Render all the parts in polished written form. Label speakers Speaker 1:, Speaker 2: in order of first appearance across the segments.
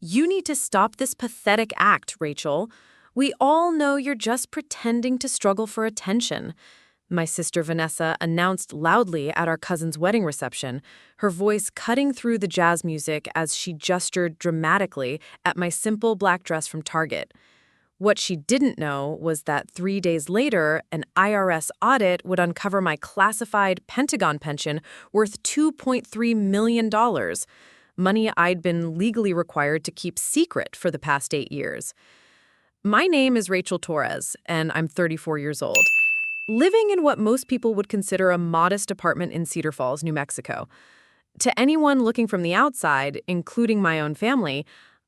Speaker 1: You need to stop this pathetic act, Rachel. We all know you're just pretending to struggle for attention. My sister Vanessa announced loudly at our cousin's wedding reception, her voice cutting through the jazz music as she gestured dramatically at my simple black dress from Target. What she didn't know was that 3 days later, an IRS audit would uncover my classified Pentagon pension worth $2.3 million, money I'd been legally required to keep secret for the past 8 years. My name is Rachel Torres, and I'm 34 years old, living in what most people would consider a modest apartment in Cedar Falls, New Mexico. To anyone looking from the outside, including my own family,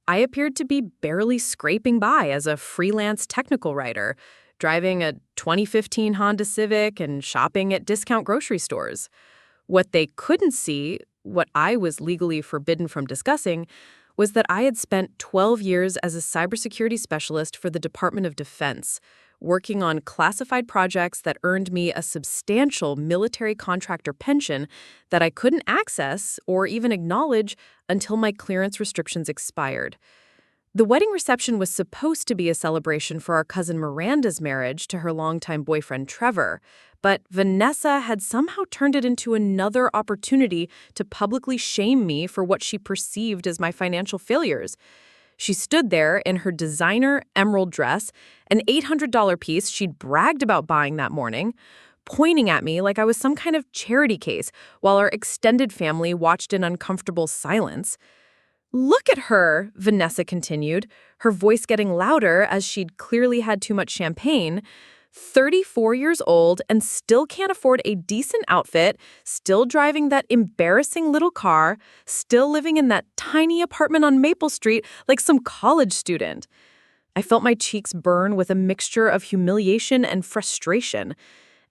Speaker 1: I appeared to be barely scraping by as a freelance technical writer, driving a 2015 Honda Civic and shopping at discount grocery stores. What they couldn't see, what I was legally forbidden from discussing, was that I had spent 12 years as a cybersecurity specialist for the Department of Defense, working on classified projects that earned me a substantial military contractor pension that I couldn't access or even acknowledge until my clearance restrictions expired. The wedding reception was supposed to be a celebration for our cousin Miranda's marriage to her longtime boyfriend Trevor, but Vanessa had somehow turned it into another opportunity to publicly shame me for what she perceived as my financial failures. She stood there in her designer emerald dress, an $800 piece she'd bragged about buying that morning, pointing at me like I was some kind of charity case while our extended family watched in uncomfortable silence. "Look at her," Vanessa continued, her voice getting louder as she'd clearly had too much champagne. 34 years old and still can't afford a decent outfit, still driving that embarrassing little car, still living in that tiny apartment on Maple Street like some college student. I felt my cheeks burn with a mixture of humiliation and frustration.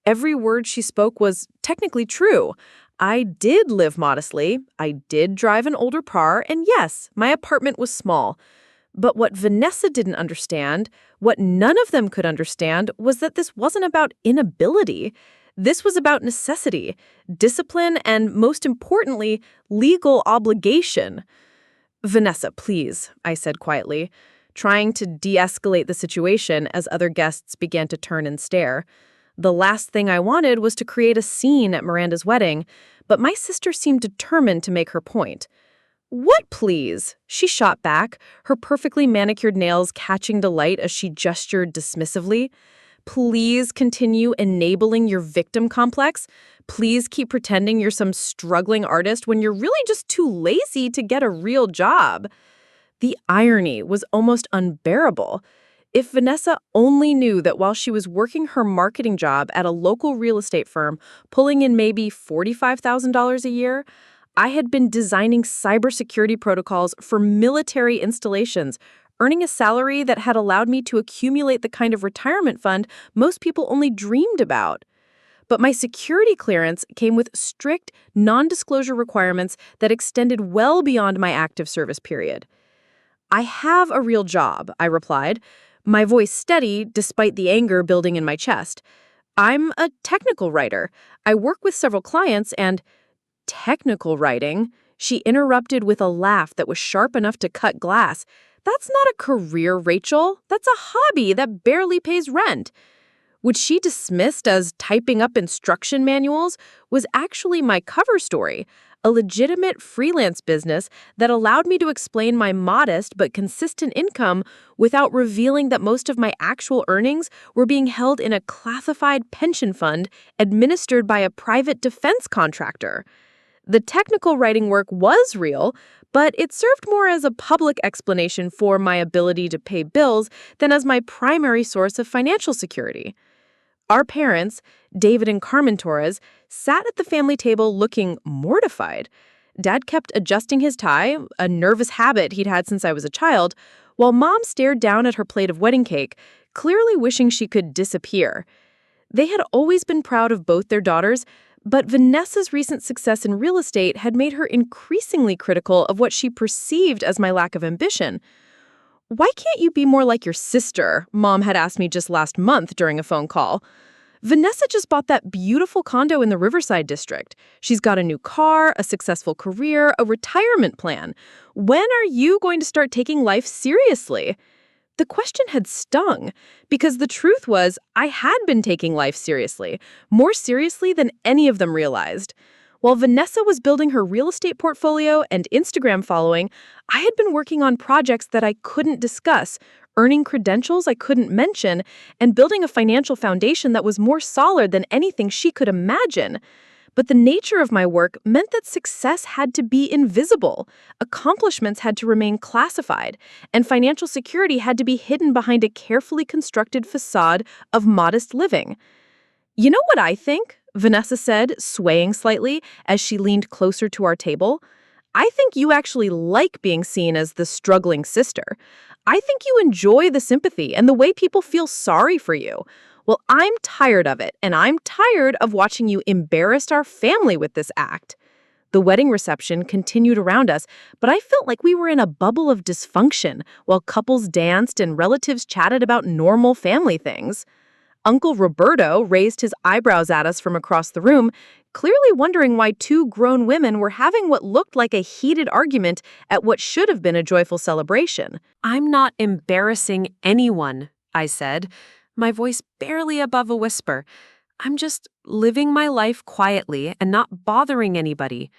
Speaker 1: Every word she spoke was technically true. I did live modestly, I did drive an older car, and yes, my apartment was small. But what Vanessa didn't understand, what none of them could understand, was that this wasn't about inability. This was about necessity, discipline, and most importantly, legal obligation. "Vanessa, please," I said quietly, trying to de-escalate the situation as other guests began to turn and stare. The last thing I wanted was to create a scene at Miranda's wedding, but my sister seemed determined to make her point. "What, please?" she shot back, her perfectly manicured nails catching delight as she gestured dismissively. "Please continue enabling your victim complex? Please keep pretending you're some struggling artist when you're really just too lazy to get a real job." The irony was almost unbearable. If Vanessa only knew that while she was working her marketing job at a local real estate firm, pulling in maybe $45,000 a year, I had been designing cybersecurity protocols for military installations, earning a salary that had allowed me to accumulate the kind of retirement fund most people only dreamed about. But my security clearance came with strict non-disclosure requirements that extended well beyond my active service period. "I have a real job," I replied, my voice steady despite the anger building in my chest. "I'm a technical writer. I work with several clients and—" "Technical writing?" she interrupted with a laugh that was sharp enough to cut glass. "That's not a career, Rachel. That's a hobby that barely pays rent." What she dismissed as typing up instruction manuals was actually my cover story, a legitimate freelance business that allowed me to explain my modest but consistent income without revealing that most of my actual earnings were being held in a classified pension fund administered by a private defense contractor. The technical writing work was real, but it served more as a public explanation for my ability to pay bills than as my primary source of financial security. Our parents, David and Carmen Torres, sat at the family table looking mortified. Dad kept adjusting his tie, a nervous habit he'd had since I was a child, while Mom stared down at her plate of wedding cake, clearly wishing she could disappear. They had always been proud of both their daughters, but Vanessa's recent success in real estate had made her increasingly critical of what she perceived as my lack of ambition. "Why can't you be more like your sister?" Mom had asked me just last month during a phone call. Vanessa just bought that beautiful condo in the Riverside district. She's got a new car, a successful career, a retirement plan. When are you going to start taking life seriously? The question had stung, because the truth was I had been taking life seriously, more seriously than any of them realized. While Vanessa was building her real estate portfolio and Instagram following, I had been working on projects that I couldn't discuss, earning credentials I couldn't mention, and building a financial foundation that was more solid than anything she could imagine. But the nature of my work meant that success had to be invisible, accomplishments had to remain classified, and financial security had to be hidden behind a carefully constructed facade of modest living. You know what I think? Vanessa said, swaying slightly as she leaned closer to our table. I think you actually like being seen as the struggling sister. I think you enjoy the sympathy and the way people feel sorry for you. Well, I'm tired of it, and I'm tired of watching you embarrass our family with this act. The wedding reception continued around us, but I felt like we were in a bubble of dysfunction while couples danced and relatives chatted about normal family things. Uncle Roberto raised his eyebrows at us from across the room, clearly wondering why two grown women were having what looked like a heated argument at what should have been a joyful celebration. "I'm not embarrassing anyone," I said, my voice barely above a whisper. "I'm just living my life quietly and not bothering anybody."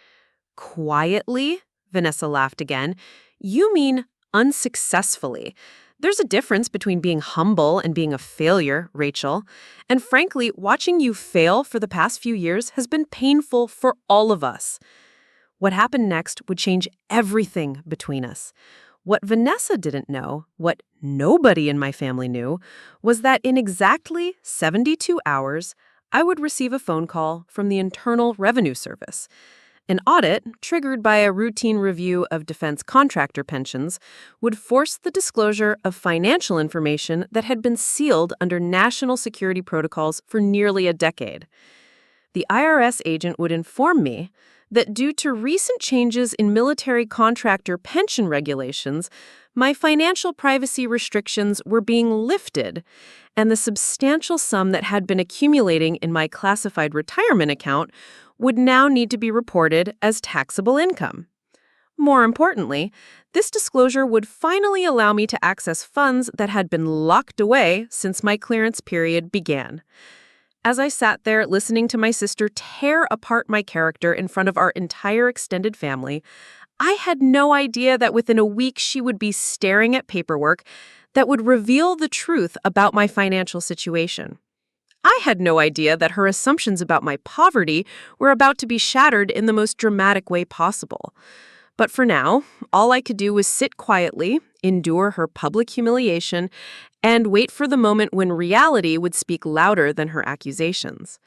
Speaker 1: "Quietly?" Vanessa laughed again. "You mean unsuccessfully. There's a difference between being humble and being a failure, Rachel. And frankly, watching you fail for the past few years has been painful for all of us." What happened next would change everything between us. What Vanessa didn't know, what nobody in my family knew, was that in exactly 72 hours, I would receive a phone call from the Internal Revenue Service. An audit, triggered by a routine review of defense contractor pensions, would force the disclosure of financial information that had been sealed under national security protocols for nearly a decade. The IRS agent would inform me that due to recent changes in military contractor pension regulations, my financial privacy restrictions were being lifted, and the substantial sum that had been accumulating in my classified retirement account would now need to be reported as taxable income. More importantly, this disclosure would finally allow me to access funds that had been locked away since my clearance period began. As I sat there listening to my sister tear apart my character in front of our entire extended family, I had no idea that within a week she would be staring at paperwork that would reveal the truth about my financial situation. I had no idea that her assumptions about my poverty were about to be shattered in the most dramatic way possible. But for now, all I could do was sit quietly, endure her public humiliation, and wait for the moment when reality would speak louder than her accusations.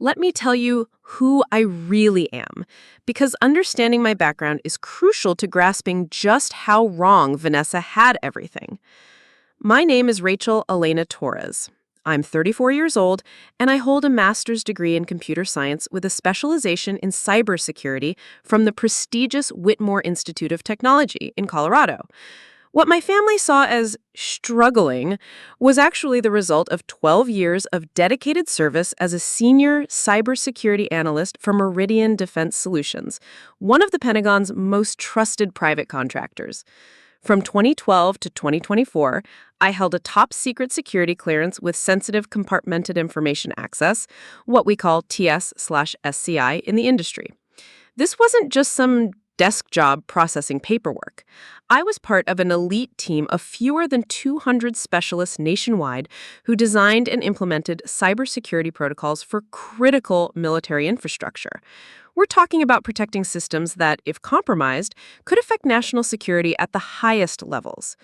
Speaker 1: Let me tell you who I really am, because understanding my background is crucial to grasping just how wrong Vanessa had everything. My name is Rachel Elena Torres. I'm 34 years old, and I hold a master's degree in computer science with a specialization in cybersecurity from the prestigious Whitmore Institute of Technology in Colorado. What my family saw as struggling was actually the result of 12 years of dedicated service as a senior cybersecurity analyst for Meridian Defense Solutions, one of the Pentagon's most trusted private contractors. From 2012 to 2024, I held a top-secret security clearance with sensitive compartmented information access, what we call TS/SCI in the industry. This wasn't just some desk job processing paperwork. I was part of an elite team of fewer than 200 specialists nationwide who designed and implemented cybersecurity protocols for critical military infrastructure. We're talking about protecting systems that, if compromised, could affect national security at the highest levels.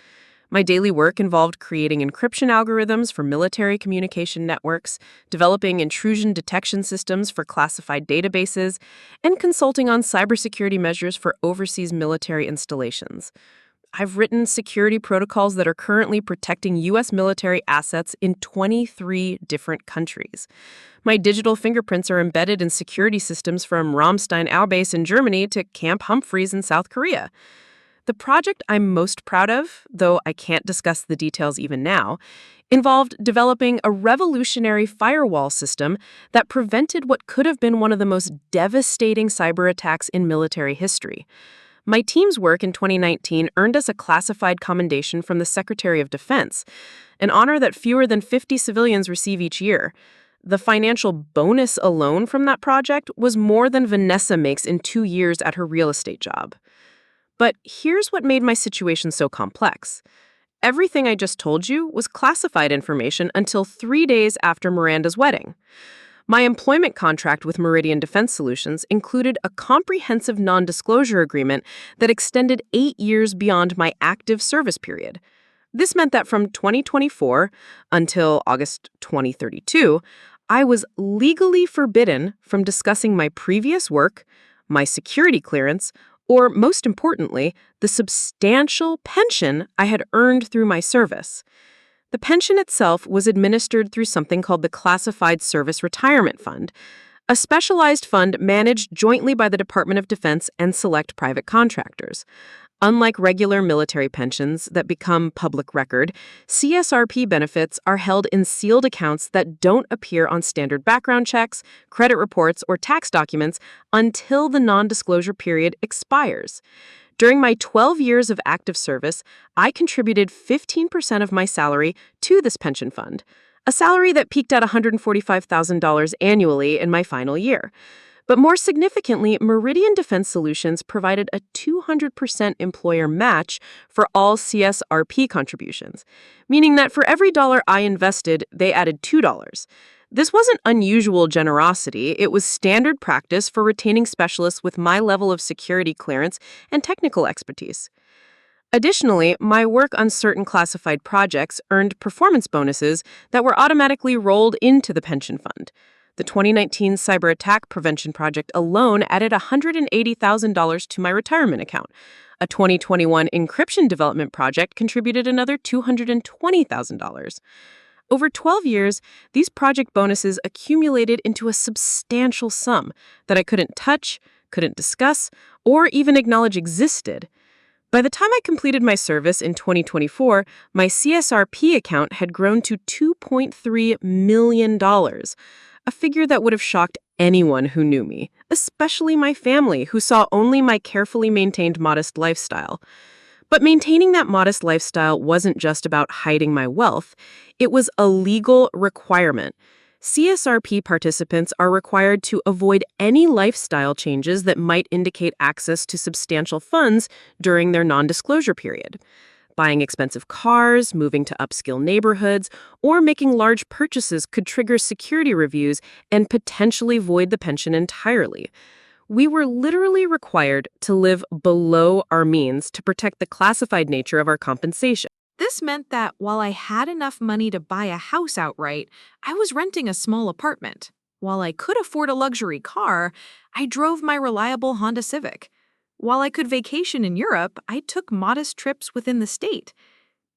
Speaker 1: My daily work involved creating encryption algorithms for military communication networks, developing intrusion detection systems for classified databases, and consulting on cybersecurity measures for overseas military installations. I've written security protocols that are currently protecting U.S. military assets in 23 different countries. My digital fingerprints are embedded in security systems from Ramstein Air Base in Germany to Camp Humphreys in South Korea. The project I'm most proud of, though I can't discuss the details even now, involved developing a revolutionary firewall system that prevented what could have been one of the most devastating cyber attacks in military history. My team's work in 2019 earned us a classified commendation from the Secretary of Defense, an honor that fewer than 50 civilians receive each year. The financial bonus alone from that project was more than Vanessa makes in 2 years at her real estate job. But here's what made my situation so complex. Everything I just told you was classified information until 3 days after Miranda's wedding. My employment contract with Meridian Defense Solutions included a comprehensive non-disclosure agreement that extended 8 years beyond my active service period. This meant that from 2024 until August 2032, I was legally forbidden from discussing my previous work, my security clearance, or most importantly, the substantial pension I had earned through my service. The pension itself was administered through something called the Classified Service Retirement Fund, a specialized fund managed jointly by the Department of Defense and select private contractors. Unlike regular military pensions that become public record, CSRP benefits are held in sealed accounts that don't appear on standard background checks, credit reports, or tax documents until the non-disclosure period expires. During my 12 years of active service, I contributed 15% of my salary to this pension fund, a salary that peaked at $145,000 annually in my final year. But more significantly, Meridian Defense Solutions provided a 200% employer match for all CSRP contributions, meaning that for every dollar I invested, they added $2. This wasn't unusual generosity, it was standard practice for retaining specialists with my level of security clearance and technical expertise. Additionally, my work on certain classified projects earned performance bonuses that were automatically rolled into the pension fund. The 2019 cyber attack prevention project alone added $180,000 to my retirement account. A 2021 encryption development project contributed another $220,000. Over 12 years, these project bonuses accumulated into a substantial sum that I couldn't touch, couldn't discuss, or even acknowledge existed. By the time I completed my service in 2024, my CSRP account had grown to $2.3 million, a figure that would have shocked anyone who knew me, especially my family, who saw only my carefully maintained modest lifestyle. But maintaining that modest lifestyle wasn't just about hiding my wealth. It was a legal requirement. CSRP participants are required to avoid any lifestyle changes that might indicate access to substantial funds during their non-disclosure period. Buying expensive cars, moving to upscale neighborhoods, or making large purchases could trigger security reviews and potentially void the pension entirely. We were literally required to live below our means to protect the classified nature of our compensation.
Speaker 2: This meant that while I had enough money to buy a house outright, I was renting a small apartment. While I could afford a luxury car, I drove my reliable Honda Civic. While I could vacation in Europe, I took modest trips within the state.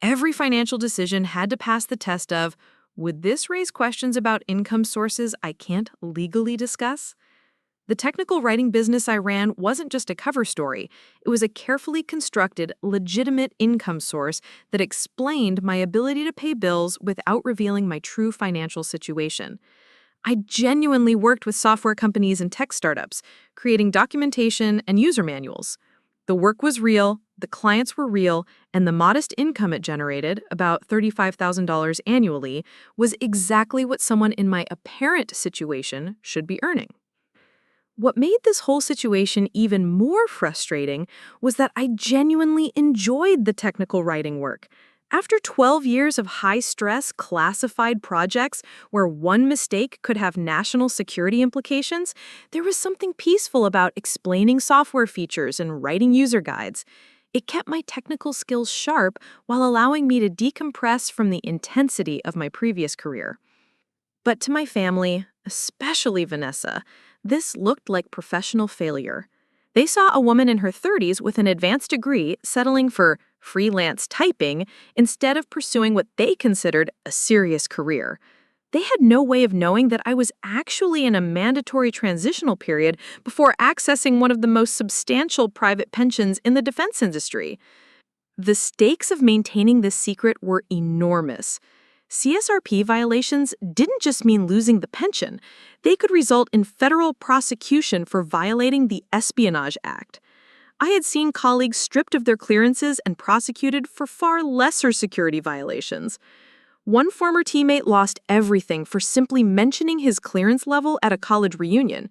Speaker 2: Every financial decision had to pass the test of, would this raise questions about income sources I can't legally discuss? The technical writing business I ran wasn't just a cover story. It was a carefully constructed, legitimate income source that explained my ability to pay bills without revealing my true financial situation. I genuinely worked with software companies and tech startups, creating documentation and user manuals. The work was real, the clients were real, and the modest income it generated, about $35,000 annually, was exactly what someone in my apparent situation should be earning. What made this whole situation even more frustrating was that I genuinely enjoyed the technical writing work. After 12 years of high-stress, classified projects where one mistake could have national security implications, there was something peaceful about explaining software features and writing user guides. It kept my technical skills sharp while allowing me to decompress from the intensity of my previous career. But to my family, especially Vanessa, this looked like professional failure. They saw a woman in her 30s with an advanced degree settling for freelance typing instead of pursuing what they considered a serious career. They had no way of knowing that I was actually in a mandatory transitional period before accessing one of the most substantial private pensions in the defense industry. The stakes of maintaining this secret were enormous. CSRP violations didn't just mean losing the pension, they could result in federal prosecution for violating the Espionage Act. I had seen colleagues stripped of their clearances and prosecuted for far lesser security violations. One former teammate lost everything for simply mentioning his clearance level at a college reunion.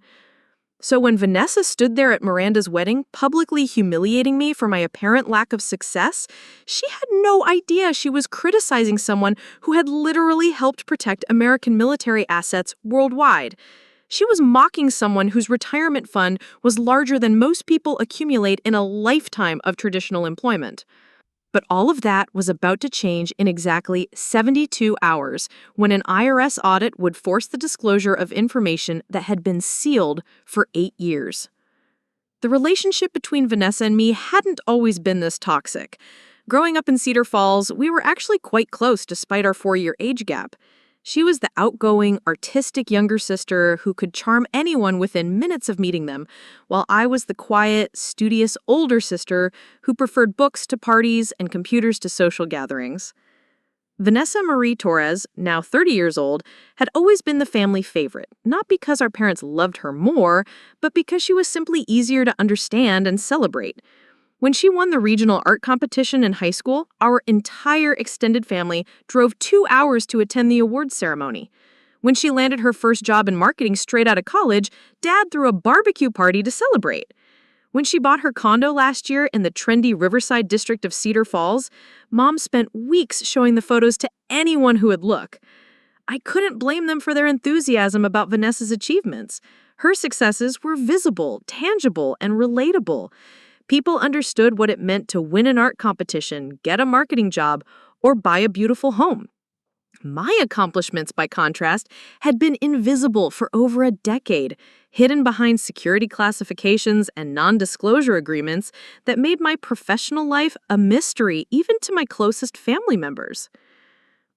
Speaker 2: So when Vanessa stood there at Miranda's wedding, publicly humiliating me for my apparent lack of success, she had no idea she was criticizing someone who had literally helped protect American military assets worldwide. She was mocking someone whose retirement fund was larger than most people accumulate in a lifetime of traditional employment. But all of that was about to change in exactly 72 hours when an IRS audit would force the disclosure of information that had been sealed for 8 years. The relationship between Vanessa and me hadn't always been this toxic. Growing up in Cedar Falls, we were actually quite close despite our 4-year age gap. She was the outgoing, artistic younger sister who could charm anyone within minutes of meeting them, while I was the quiet, studious older sister who preferred books to parties and computers to social gatherings. Vanessa Marie Torres, now 30 years old, had always been the family favorite, not because our parents loved her more, but because she was simply easier to understand and celebrate. When she won the regional art competition in high school, our entire extended family drove 2 hours to attend the awards ceremony. When she landed her first job in marketing straight out of college, Dad threw a barbecue party to celebrate. When she bought her condo last year in the trendy Riverside district of Cedar Falls, Mom spent weeks showing the photos to anyone who would look. I couldn't blame them for their enthusiasm about Vanessa's achievements. Her successes were visible, tangible, and relatable. People understood what it meant to win an art competition, get a marketing job, or buy a beautiful home. My accomplishments, by contrast, had been invisible for over a decade, hidden behind security classifications and non-disclosure agreements that made my professional life a mystery even to my closest family members.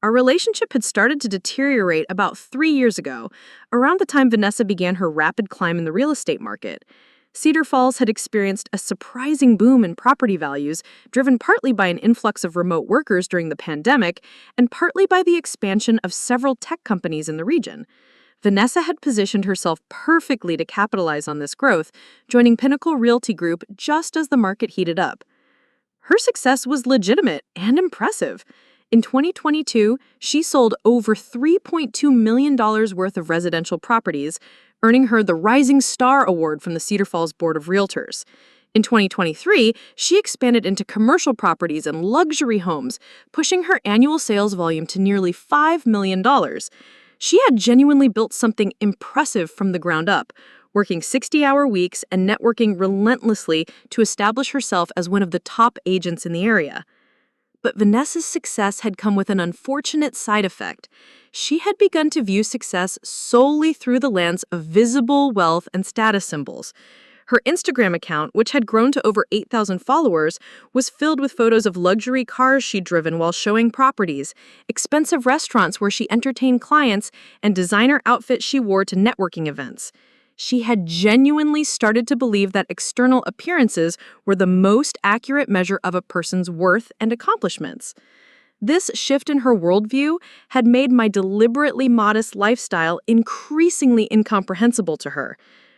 Speaker 2: Our relationship had started to deteriorate about 3 years ago, around the time Vanessa began her rapid climb in the real estate market. Cedar Falls had experienced a surprising boom in property values, driven partly by an influx of remote workers during the pandemic and partly by the expansion of several tech companies in the region. Vanessa had positioned herself perfectly to capitalize on this growth, joining Pinnacle Realty Group just as the market heated up. Her success was legitimate and impressive. In 2022, she sold over $3.2 million worth of residential properties, earning her the Rising Star Award from the Cedar Falls Board of Realtors. In 2023, she expanded into commercial properties and luxury homes, pushing her annual sales volume to nearly $5 million. She had genuinely built something impressive from the ground up, working 60-hour weeks and networking relentlessly to establish herself as one of the top agents in the area. But Vanessa's success had come with an unfortunate side effect. She had begun to view success solely through the lens of visible wealth and status symbols. Her Instagram account, which had grown to over 8,000 followers, was filled with photos of luxury cars she'd driven while showing properties, expensive restaurants where she entertained clients, and designer outfits she wore to networking events. She had genuinely started to believe that external appearances were the most accurate measure of a person's worth and accomplishments. This shift in her worldview had made my deliberately modest lifestyle increasingly incomprehensible to her.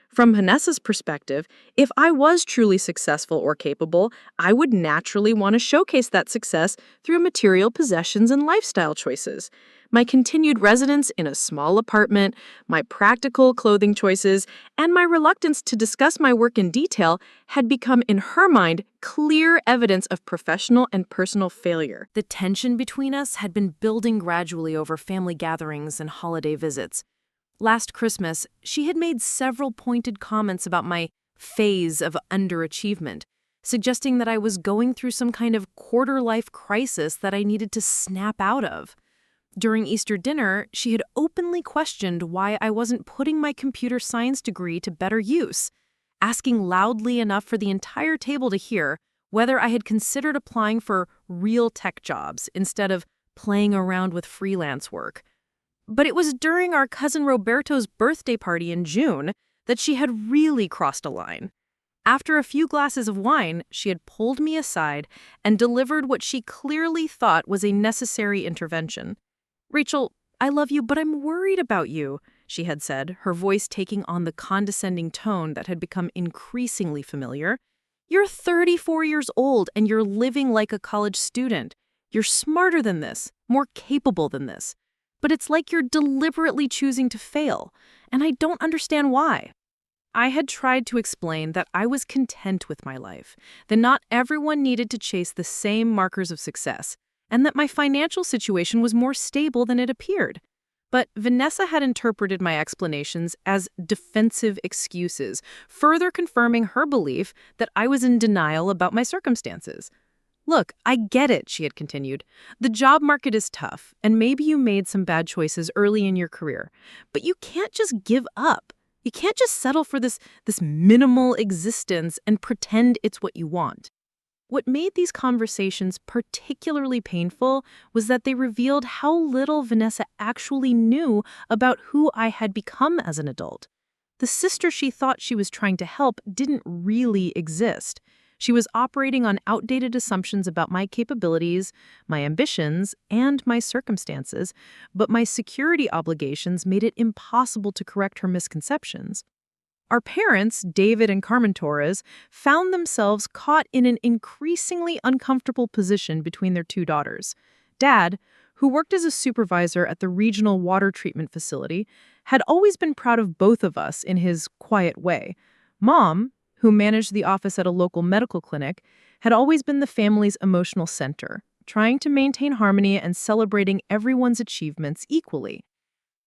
Speaker 2: From Vanessa's perspective, if I was truly successful or capable, I would naturally want to showcase that success through material possessions and lifestyle choices. My continued residence in a small apartment, my practical clothing choices, and my reluctance to discuss my work in detail had become, in her mind, clear evidence of professional and personal failure.
Speaker 1: The tension between us had been building gradually over family gatherings and holiday visits. Last Christmas, she had made several pointed comments about my phase of underachievement, suggesting that I was going through some kind of quarter-life crisis that I needed to snap out of. During Easter dinner, she had openly questioned why I wasn't putting my computer science degree to better use, asking loudly enough for the entire table to hear whether I had considered applying for real tech jobs instead of playing around with freelance work. But it was during our cousin Roberto's birthday party in June that she had really crossed a line. After a few glasses of wine, she had pulled me aside and delivered what she clearly thought was a necessary intervention. "Rachel, I love you, but I'm worried about you," she had said, her voice taking on the condescending tone that had become increasingly familiar. "You're 34 years old and you're living like a college student. You're smarter than this, more capable than this. But it's like you're deliberately choosing to fail, and I don't understand why." I had tried to explain that I was content with my life, that not everyone needed to chase the same markers of success, and that my financial situation was more stable than it appeared. But Vanessa had interpreted my explanations as defensive excuses, further confirming her belief that I was in denial about my circumstances. "Look, I get it," she had continued. "The job market is tough, and maybe you made some bad choices early in your career. But you can't just give up. You can't just settle for this minimal existence and pretend it's what you want." What made these conversations particularly painful was that they revealed how little Vanessa actually knew about who I had become as an adult. The sister she thought she was trying to help didn't really exist. She was operating on outdated assumptions about my capabilities, my ambitions, and my circumstances, but my security obligations made it impossible to correct her misconceptions. Our parents, David and Carmen Torres, found themselves caught in an increasingly uncomfortable position between their two daughters. Dad, who worked as a supervisor at the regional water treatment facility, had always been proud of both of us in his quiet way. Mom, who managed the office at a local medical clinic, had always been the family's emotional center, trying to maintain harmony and celebrating everyone's achievements equally.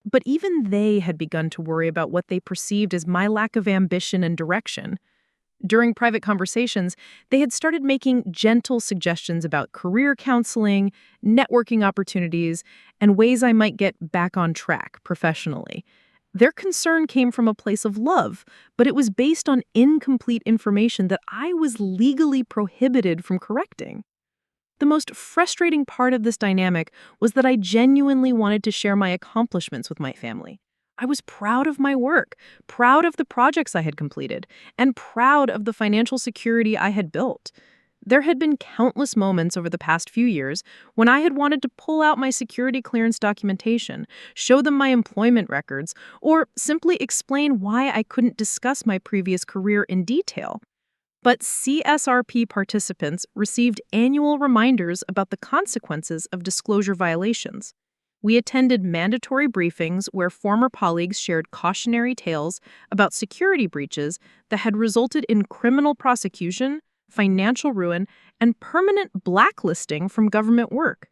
Speaker 1: But even they had begun to worry about what they perceived as my lack of ambition and direction. During private conversations, they had started making gentle suggestions about career counseling, networking opportunities, and ways I might get back on track professionally. Their concern came from a place of love, but it was based on incomplete information that I was legally prohibited from correcting. The most frustrating part of this dynamic was that I genuinely wanted to share my accomplishments with my family. I was proud of my work, proud of the projects I had completed, and proud of the financial security I had built. There had been countless moments over the past few years when I had wanted to pull out my security clearance documentation, show them my employment records, or simply explain why I couldn't discuss my previous career in detail. But CSRP participants received annual reminders about the consequences of disclosure violations. We attended mandatory briefings where former colleagues shared cautionary tales about security breaches that had resulted in criminal prosecution, financial ruin, and permanent blacklisting from government work.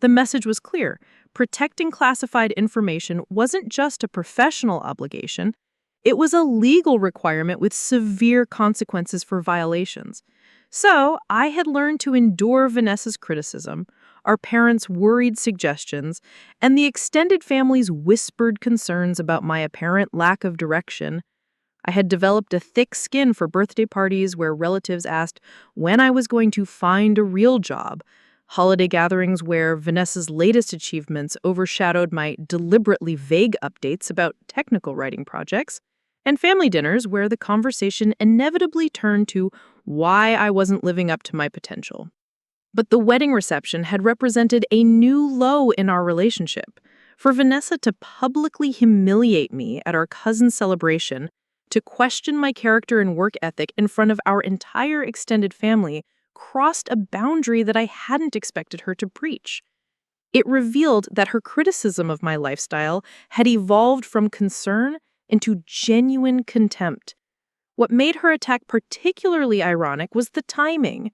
Speaker 1: The message was clear. Protecting classified information wasn't just a professional obligation. It was a legal requirement with severe consequences for violations. So I had learned to endure Vanessa's criticism, our parents' worried suggestions, and the extended family's whispered concerns about my apparent lack of direction. I had developed a thick skin for birthday parties where relatives asked when I was going to find a real job, holiday gatherings where Vanessa's latest achievements overshadowed my deliberately vague updates about technical writing projects, and family dinners where the conversation inevitably turned to why I wasn't living up to my potential. But the wedding reception had represented a new low in our relationship. For Vanessa to publicly humiliate me at our cousin's celebration, to question my character and work ethic in front of our entire extended family, crossed a boundary that I hadn't expected her to breach. It revealed that her criticism of my lifestyle had evolved from concern into genuine contempt. What made her attack particularly ironic was the timing.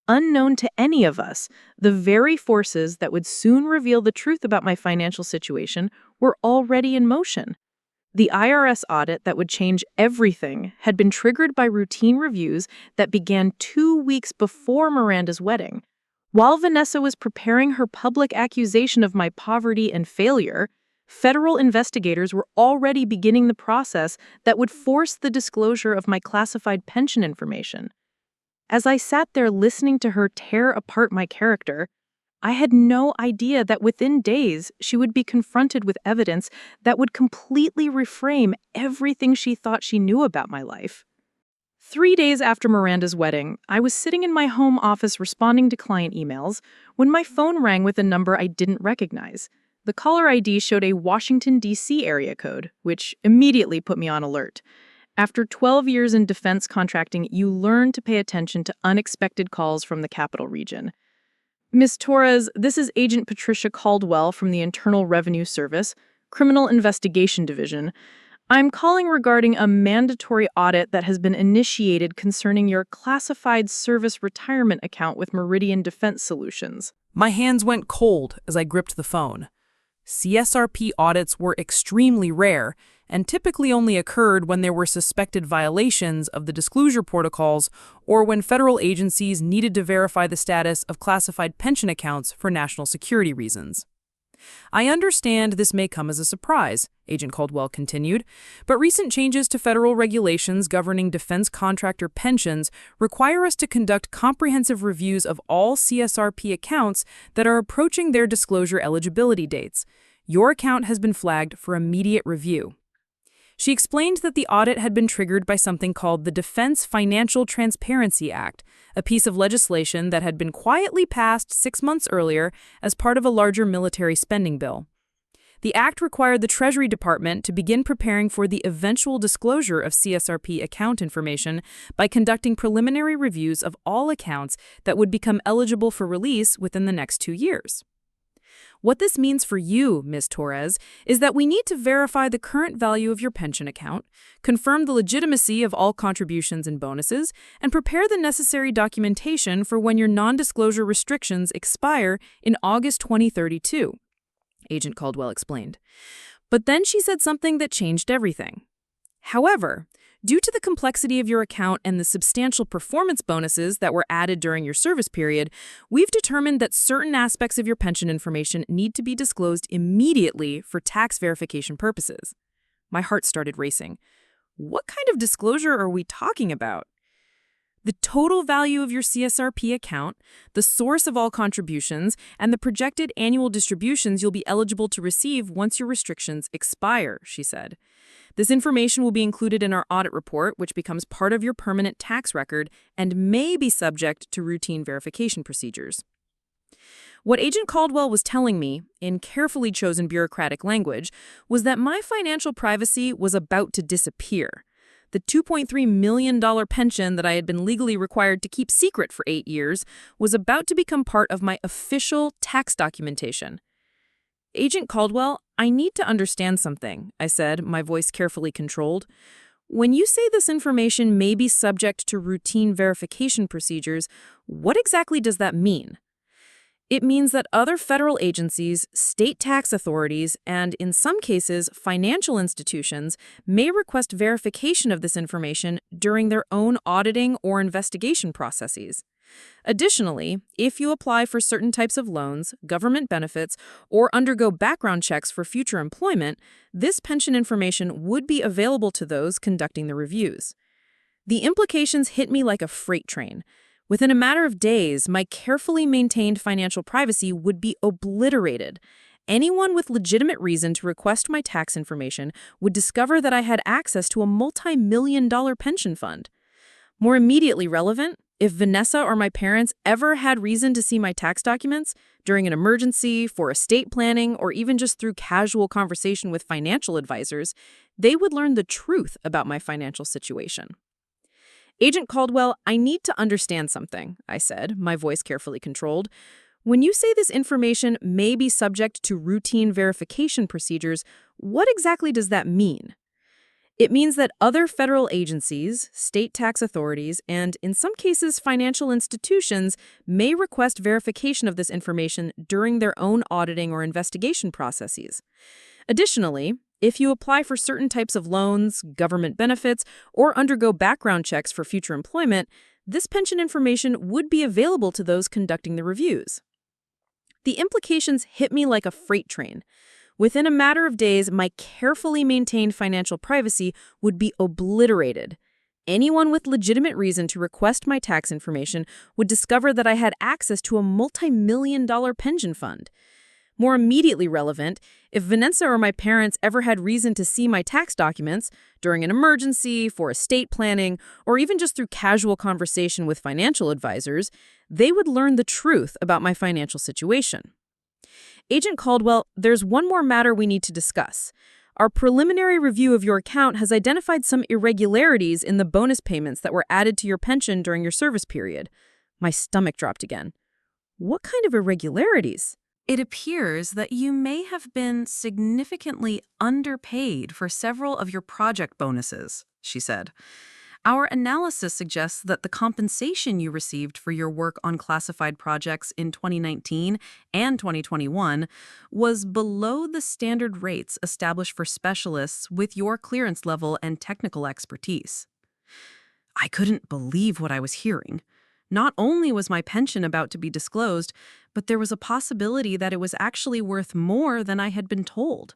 Speaker 1: Unknown to any of us, the very forces that would soon reveal the truth about my financial situation were already in motion. The IRS audit that would change everything had been triggered by routine reviews that began 2 weeks before Miranda's wedding. While Vanessa was preparing her public accusation of my poverty and failure, federal investigators were already beginning the process that would force the disclosure of my classified pension information. As I sat there listening to her tear apart my character,
Speaker 2: I had no idea that within days she would be confronted with evidence that would completely reframe everything she thought she knew about my life. 3 days after Miranda's wedding, I was sitting in my home office responding to client emails when my phone rang with a number I didn't recognize. The caller ID showed a Washington, D.C. area code, which immediately put me on alert. After 12 years in defense contracting, you learn to pay attention to unexpected calls from the capital region. Ms. Torres, this is Agent Patricia Caldwell from the Internal Revenue Service, Criminal Investigation Division. I'm calling regarding a mandatory audit that has been initiated concerning your classified service retirement account with Meridian Defense Solutions.
Speaker 3: My hands went cold as I gripped the phone. CSRP audits were extremely rare and typically only occurred when there were suspected violations of the disclosure protocols or when federal agencies needed to verify the status of classified pension accounts for national security reasons. I understand this may come as a surprise, Agent Caldwell continued, but recent changes to federal regulations governing defense contractor pensions require us to conduct comprehensive reviews of all CSRP accounts that are approaching their disclosure eligibility dates. Your account has been flagged for immediate review. She explained that the audit had been triggered by something called the Defense Financial Transparency Act, a piece of legislation that had been quietly passed 6 months earlier as part of a larger military spending bill. The act required the Treasury Department to begin preparing for the eventual disclosure of CSRP account information by conducting preliminary reviews of all accounts that would become eligible for release within the next 2 years. What this means for you, Ms. Torres, is that we need to verify the current value of your pension account, confirm the legitimacy of all contributions and bonuses, and prepare the necessary documentation for when your non-disclosure restrictions expire in August 2032, Agent Caldwell explained. But then she said something that changed everything. However, due to the complexity of your account and the substantial performance bonuses that were added during your service period, we've determined that certain aspects of your pension information need to be disclosed immediately for tax verification purposes. My heart started racing. What kind of disclosure are we talking about? The total value of your CSRP account, the source of all contributions, and the projected annual distributions you'll be eligible to receive once your restrictions expire, she said. This information will be included in our audit report, which becomes part of your permanent tax record and may be subject to routine verification procedures. What Agent Caldwell was telling me, in carefully chosen bureaucratic language, was that my financial privacy was about to disappear. The $2.3 million pension that I had been legally required to keep secret for 8 years was about to become part of my official tax documentation. Agent Caldwell, I need to understand something, I said, my voice carefully controlled. When you say this information may be subject to routine verification procedures, what exactly does that mean? It means that other federal agencies, state tax authorities, and in some cases, financial institutions may request verification of this information during their own auditing or investigation processes. Additionally, if you apply for certain types of loans, government benefits, or undergo background checks for future employment, this pension information would be available to those conducting the reviews. The implications hit me like a freight train. Within a matter of days, my carefully maintained financial privacy would be obliterated. Anyone with legitimate reason to request my tax information would discover that I had access to a multi-million-dollar pension fund. More immediately relevant, if Vanessa or my parents ever had reason to see my tax documents, during an emergency, for estate planning, or even just through casual conversation with financial advisors, they would learn the truth about my financial situation. Agent Caldwell, I need to understand something, I said, my voice carefully controlled. When you say this information may be subject to routine verification procedures, what exactly does that mean? It means that other federal agencies, state tax authorities, and in some cases financial institutions may request verification of this information during their own auditing or investigation processes. Additionally, if you apply for certain types of loans, government benefits, or undergo background checks for future employment, this pension information would be available to those conducting the reviews. The implications hit me like a freight train. Within a matter of days, my carefully maintained financial privacy would be obliterated.
Speaker 1: Anyone with legitimate reason to request my tax information would discover that I had access to a multi-million-dollar pension fund. More immediately relevant, if Vanessa or my parents ever had reason to see my tax documents during an emergency, for estate planning, or even just through casual conversation with financial advisors, they would learn the truth about my financial situation. Agent Caldwell, there's one more matter we need to discuss. Our preliminary review of your account has identified some irregularities in the bonus payments that were added to your pension during your service period. My stomach dropped again. What kind of irregularities?
Speaker 2: It appears that you may have been significantly underpaid for several of your project bonuses, she said. Our analysis suggests that the compensation you received for your work on classified projects in 2019 and 2021 was below the standard rates established for specialists with your clearance level and technical expertise. I couldn't believe what I was hearing. Not only was my pension about to be disclosed, but there was a possibility that it was actually worth more than I had been told.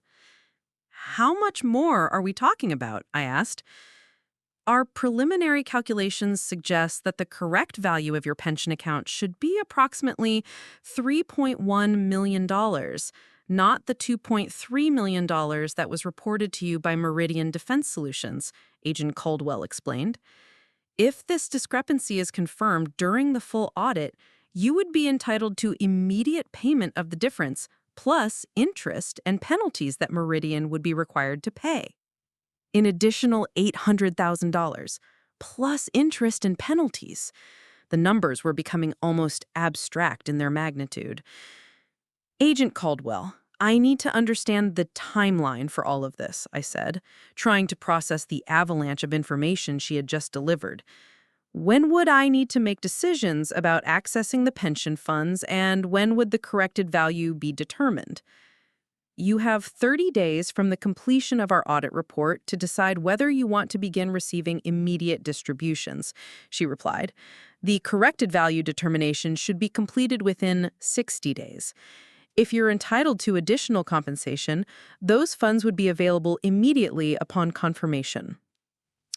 Speaker 2: How much more are we talking about? I asked. Our preliminary calculations suggest that the correct value of your pension account should be approximately $3.1 million, not the $2.3 million that was reported to you by Meridian Defense Solutions, Agent Caldwell explained. If this discrepancy is confirmed during the full audit, you would be entitled to immediate payment of the difference, plus interest and penalties that Meridian would be required to pay. An additional $800,000, plus interest and penalties. The numbers were becoming almost abstract in their magnitude. Agent Caldwell, I need to understand the timeline for all of this, I said, trying to process the avalanche of information she had just delivered. When would I need to make decisions about accessing the pension funds, and when would the corrected value be determined? You have 30 days from the completion of our audit report to decide whether you want to begin receiving immediate distributions, she replied. The corrected value determination should be completed within 60 days. If you're entitled to additional compensation, those funds would be available immediately upon confirmation.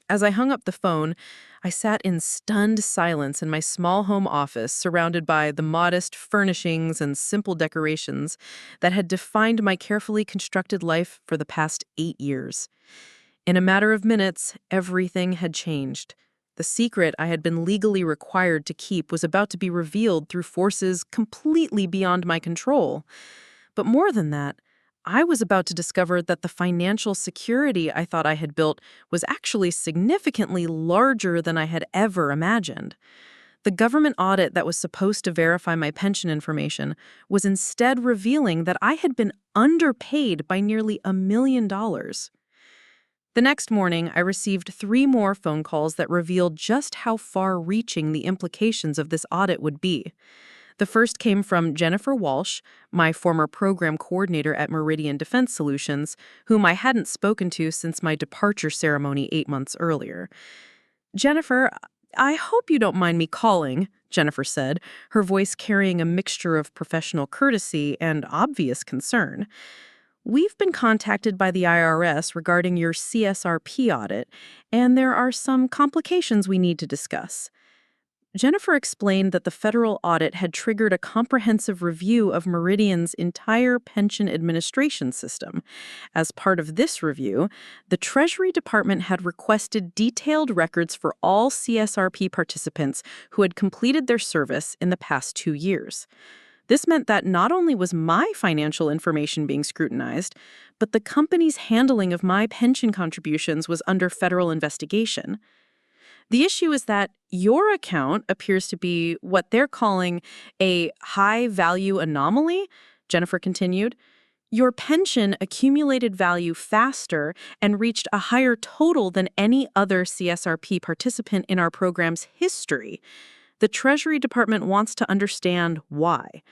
Speaker 2: As I hung up the phone, I sat in stunned silence in my small home office, surrounded by the modest furnishings and simple decorations that had defined my carefully constructed life for the past 8 years. In a matter of minutes, everything had changed. The secret I had been legally required to keep was about to be revealed through forces completely beyond my control. But more than that, I was about to discover that the financial security I thought I had built was actually significantly larger than I had ever imagined. The government audit that was supposed to verify my pension information was instead revealing that I had been underpaid by nearly $1 million. The next morning, I received 3 more phone calls that revealed just how far-reaching the implications of this audit would be. The first came from Jennifer Walsh, my former program coordinator at Meridian Defense Solutions, whom I hadn't spoken to since my departure ceremony 8 months earlier. "Jennifer, I hope you don't mind me calling," Jennifer said, her voice carrying a mixture of professional courtesy and obvious concern. "We've been contacted by the IRS regarding your CSRP audit, and there are some complications we need to discuss." Jennifer explained that the federal audit had triggered a comprehensive review of Meridian's entire pension administration system. As part of this review, the Treasury Department had requested detailed records for all CSRP participants who had completed their service in the past 2 years. This meant that not only was my financial information being scrutinized, but the company's handling of my pension contributions was under federal investigation. "The issue is that your account appears to be what they're calling a high-value anomaly," Jennifer continued. "Your pension accumulated value faster and reached a higher total than any other CSRP participant in our program's history. The Treasury Department wants to understand why."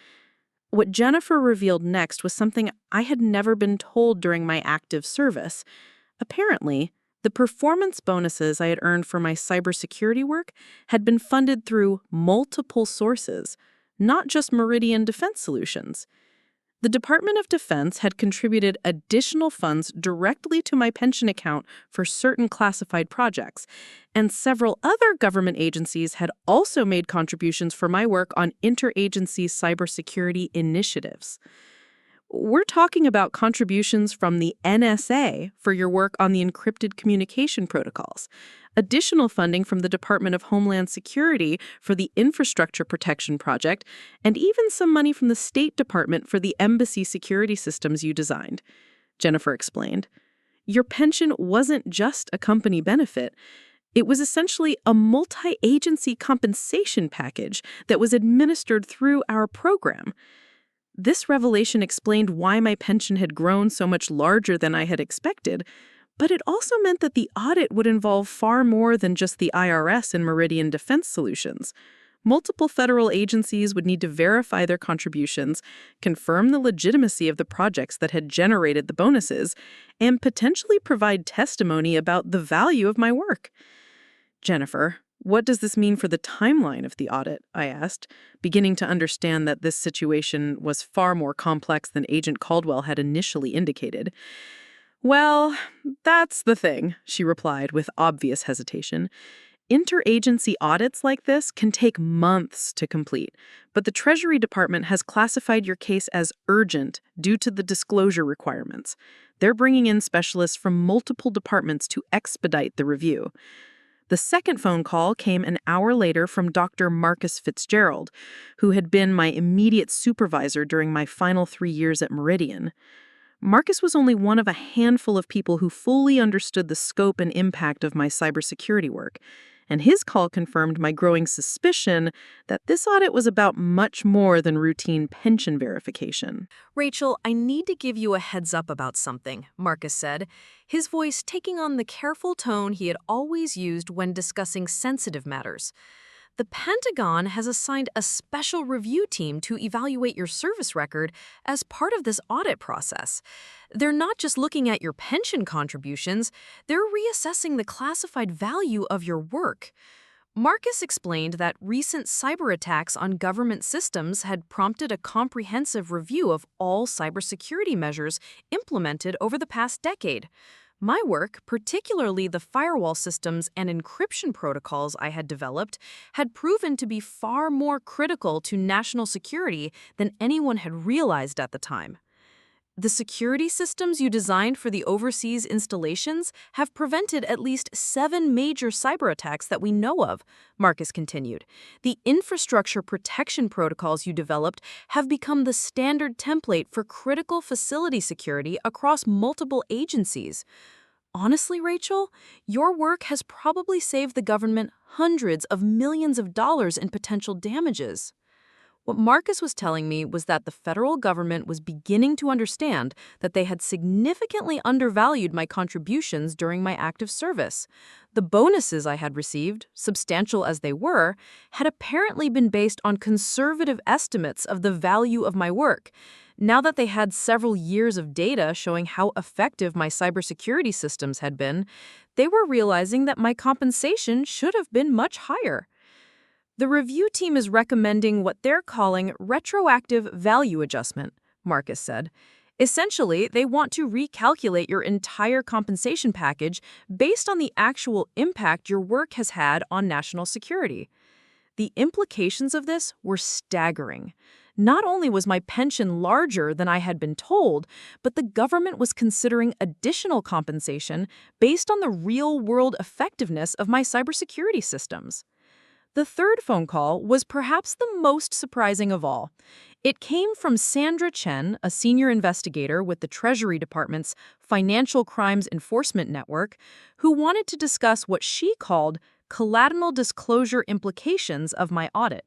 Speaker 2: What Jennifer revealed next was something I had never been told during my active service. Apparently, the performance bonuses I had earned for my cybersecurity work had been funded through multiple sources, not just Meridian Defense Solutions.
Speaker 4: The Department of Defense had contributed additional funds directly to my pension account for certain classified projects, and several other government agencies had also made contributions for my work on interagency cybersecurity initiatives. We're talking about contributions from the NSA for your work on the encrypted communication protocols, additional funding from the Department of Homeland Security for the Infrastructure Protection Project, and even some money from the State Department for the embassy security systems you designed. Jennifer explained. Your pension wasn't just a company benefit. It was essentially a multi-agency compensation package that was administered through our program. This revelation explained why my pension had grown so much larger than I had expected, but it also meant that the audit would involve far more than just the IRS and Meridian Defense Solutions. Multiple federal agencies would need to verify their contributions, confirm the legitimacy of the projects that had generated the bonuses, and potentially provide testimony about the value of my work. Jennifer, what does this mean for the timeline of the audit? I asked, beginning to understand that this situation was far more complex than Agent Caldwell had initially indicated. Well, that's the thing, she replied with obvious hesitation. Interagency audits like this can take months to complete, but the Treasury Department has classified your case as urgent due to the disclosure requirements. They're bringing in specialists from multiple departments to expedite the review. The second phone call came an hour later from Dr. Marcus Fitzgerald, who had been my immediate supervisor during my final 3 years at Meridian. Marcus was only one of a handful of people who fully understood the scope and impact of my cybersecurity work, and his call confirmed my growing suspicion that this audit was about much more than routine pension verification.
Speaker 1: Rachel, I need to give you a heads up about something, Marcus said, his voice taking on the careful tone he had always used when discussing sensitive matters. The Pentagon has assigned a special review team to evaluate your service record as part of this audit process. They're not just looking at your pension contributions, they're reassessing the classified value of your work. Marcus explained that recent cyber attacks on government systems had prompted a comprehensive review of all cybersecurity measures implemented over the past decade. My work, particularly the firewall systems and encryption protocols I had developed, had proven to be far more critical to national security than anyone had realized at the time. The security systems you designed for the overseas installations have prevented at least 7 major cyber attacks that we know of, Marcus continued. The infrastructure protection protocols you developed have become the standard template for critical facility security across multiple agencies. Honestly, Rachel, your work has probably saved the government hundreds of millions of dollars in potential damages. What Marcus was telling me was that the federal government was beginning to understand that they had significantly undervalued my contributions during my active service. The bonuses I had received, substantial as they were, had apparently been based on conservative estimates of the value of my work. Now that they had several years of data showing how effective my cybersecurity systems had been, they were realizing that my compensation should have been much higher. The review team is recommending what they're calling retroactive value adjustment, Marcus said. Essentially, they want to recalculate your entire compensation package based on the actual impact your work has had on national security. The implications of this were staggering. Not only was my pension larger than I had been told, but the government was considering additional compensation based on the real-world effectiveness of my cybersecurity systems. The third phone call was perhaps the most surprising of all. It came from Sandra Chen, a senior investigator with the Treasury Department's Financial Crimes Enforcement Network, who wanted to discuss what she called collateral disclosure implications of my audit.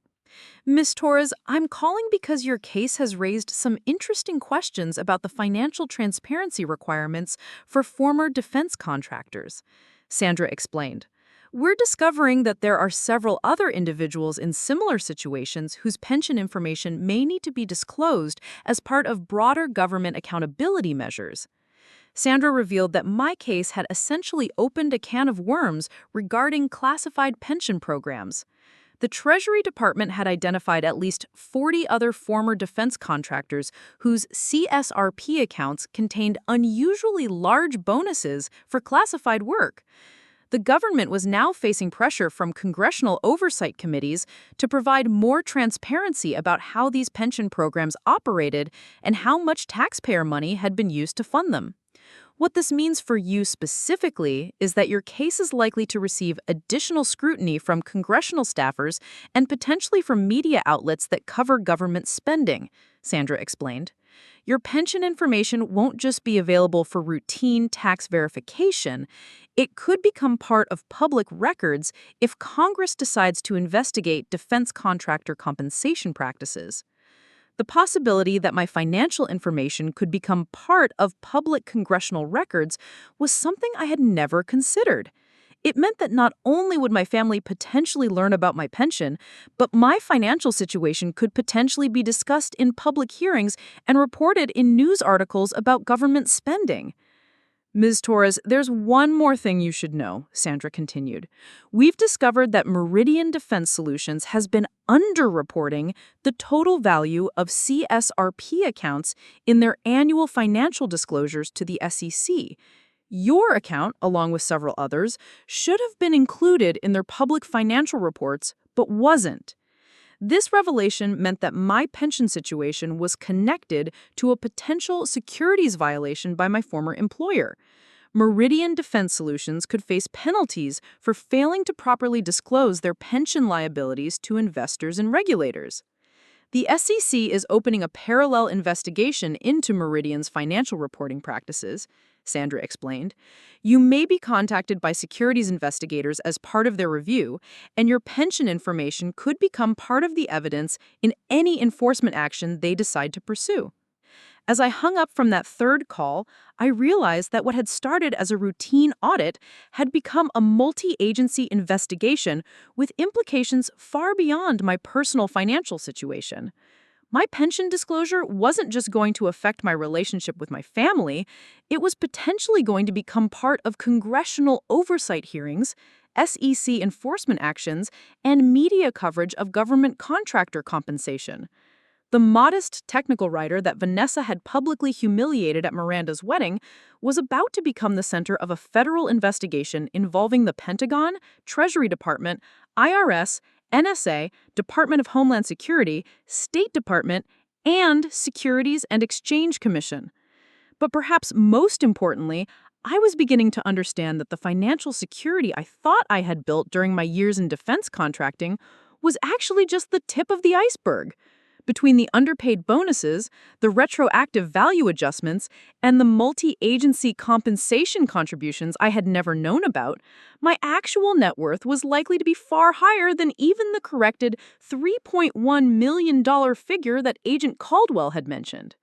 Speaker 1: Ms. Torres, I'm calling because your case has raised some interesting questions about the financial transparency requirements for former defense contractors, Sandra explained. We're discovering that there are several other individuals in similar situations whose pension information may need to be disclosed as part of broader government accountability measures. Sandra revealed that my case had essentially opened a can of worms regarding classified pension programs.
Speaker 4: The Treasury Department had identified at least 40 other former defense contractors whose CSRP accounts contained unusually large bonuses for classified work. The government was now facing pressure from congressional oversight committees to provide more transparency about how these pension programs operated and how much taxpayer money had been used to fund them. What this means for you specifically is that your case is likely to receive additional scrutiny from congressional staffers and potentially from media outlets that cover government spending, Sandra explained. Your pension information won't just be available for routine tax verification. It could become part of public records if Congress decides to investigate defense contractor compensation practices. The possibility that my financial information could become part of public congressional records was something I had never considered. It meant that not only would my family potentially learn about my pension, but my financial situation could potentially be discussed in public hearings and reported in news articles about government spending. Ms. Torres, there's one more thing you should know, Sandra continued. We've discovered that Meridian Defense Solutions has been underreporting the total value of CSRP accounts in their annual financial disclosures to the SEC. Your account, along with several others, should have been included in their public financial reports, but wasn't. This revelation meant that my pension situation was connected to a potential securities violation by my former employer. Meridian Defense Solutions could face penalties for failing to properly disclose their pension liabilities to investors and regulators. The SEC is opening a parallel investigation into Meridian's financial reporting practices, Sandra explained. You may be contacted by securities investigators as part of their review, and your pension information could become part of the evidence in any enforcement action they decide to pursue. As I hung up from that third call, I realized that what had started as a routine audit had become a multi-agency investigation with implications far beyond my personal financial situation. My pension disclosure wasn't just going to affect my relationship with my family, it was potentially going to become part of congressional oversight hearings, SEC enforcement actions, and media coverage of government contractor compensation. The modest technical writer that Vanessa had publicly humiliated at Miranda's wedding was about to become the center of a federal investigation involving the Pentagon, Treasury Department, IRS, NSA, Department of Homeland Security, State Department, and Securities and Exchange Commission. But perhaps most importantly, I was beginning to understand that the financial security I thought I had built during my years in defense contracting was actually just the tip of the iceberg. Between the underpaid bonuses, the retroactive value adjustments, and the multi-agency compensation contributions I had never known about, my actual net worth was likely to be far higher than even the corrected $3.1 million figure that Agent Caldwell had mentioned.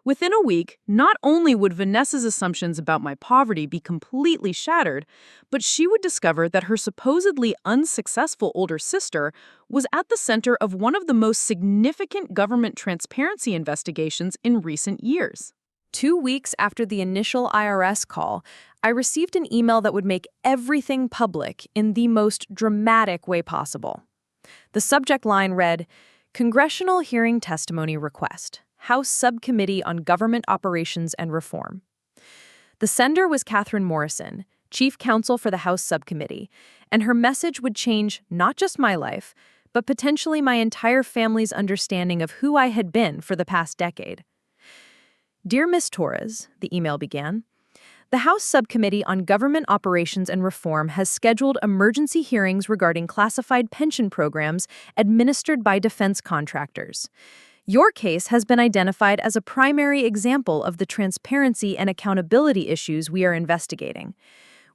Speaker 4: Within a week, not only would Vanessa's assumptions about my poverty be completely shattered, but she would discover that her supposedly unsuccessful older sister was at the center of one of the most significant government transparency investigations in recent years.
Speaker 1: 2 weeks after the initial IRS call, I received an email that would make everything public in the most dramatic way possible. The subject line read, "Congressional Hearing Testimony Request. House Subcommittee on Government Operations and Reform." The sender was Catherine Morrison, Chief Counsel for the House Subcommittee, and her message would change not just my life, but potentially my entire family's understanding of who I had been for the past decade. "Dear Ms. Torres," the email began, "the House Subcommittee on Government Operations and Reform has scheduled emergency hearings regarding classified pension programs administered by defense contractors. Your case has been identified as a primary example of the transparency and accountability issues we are investigating.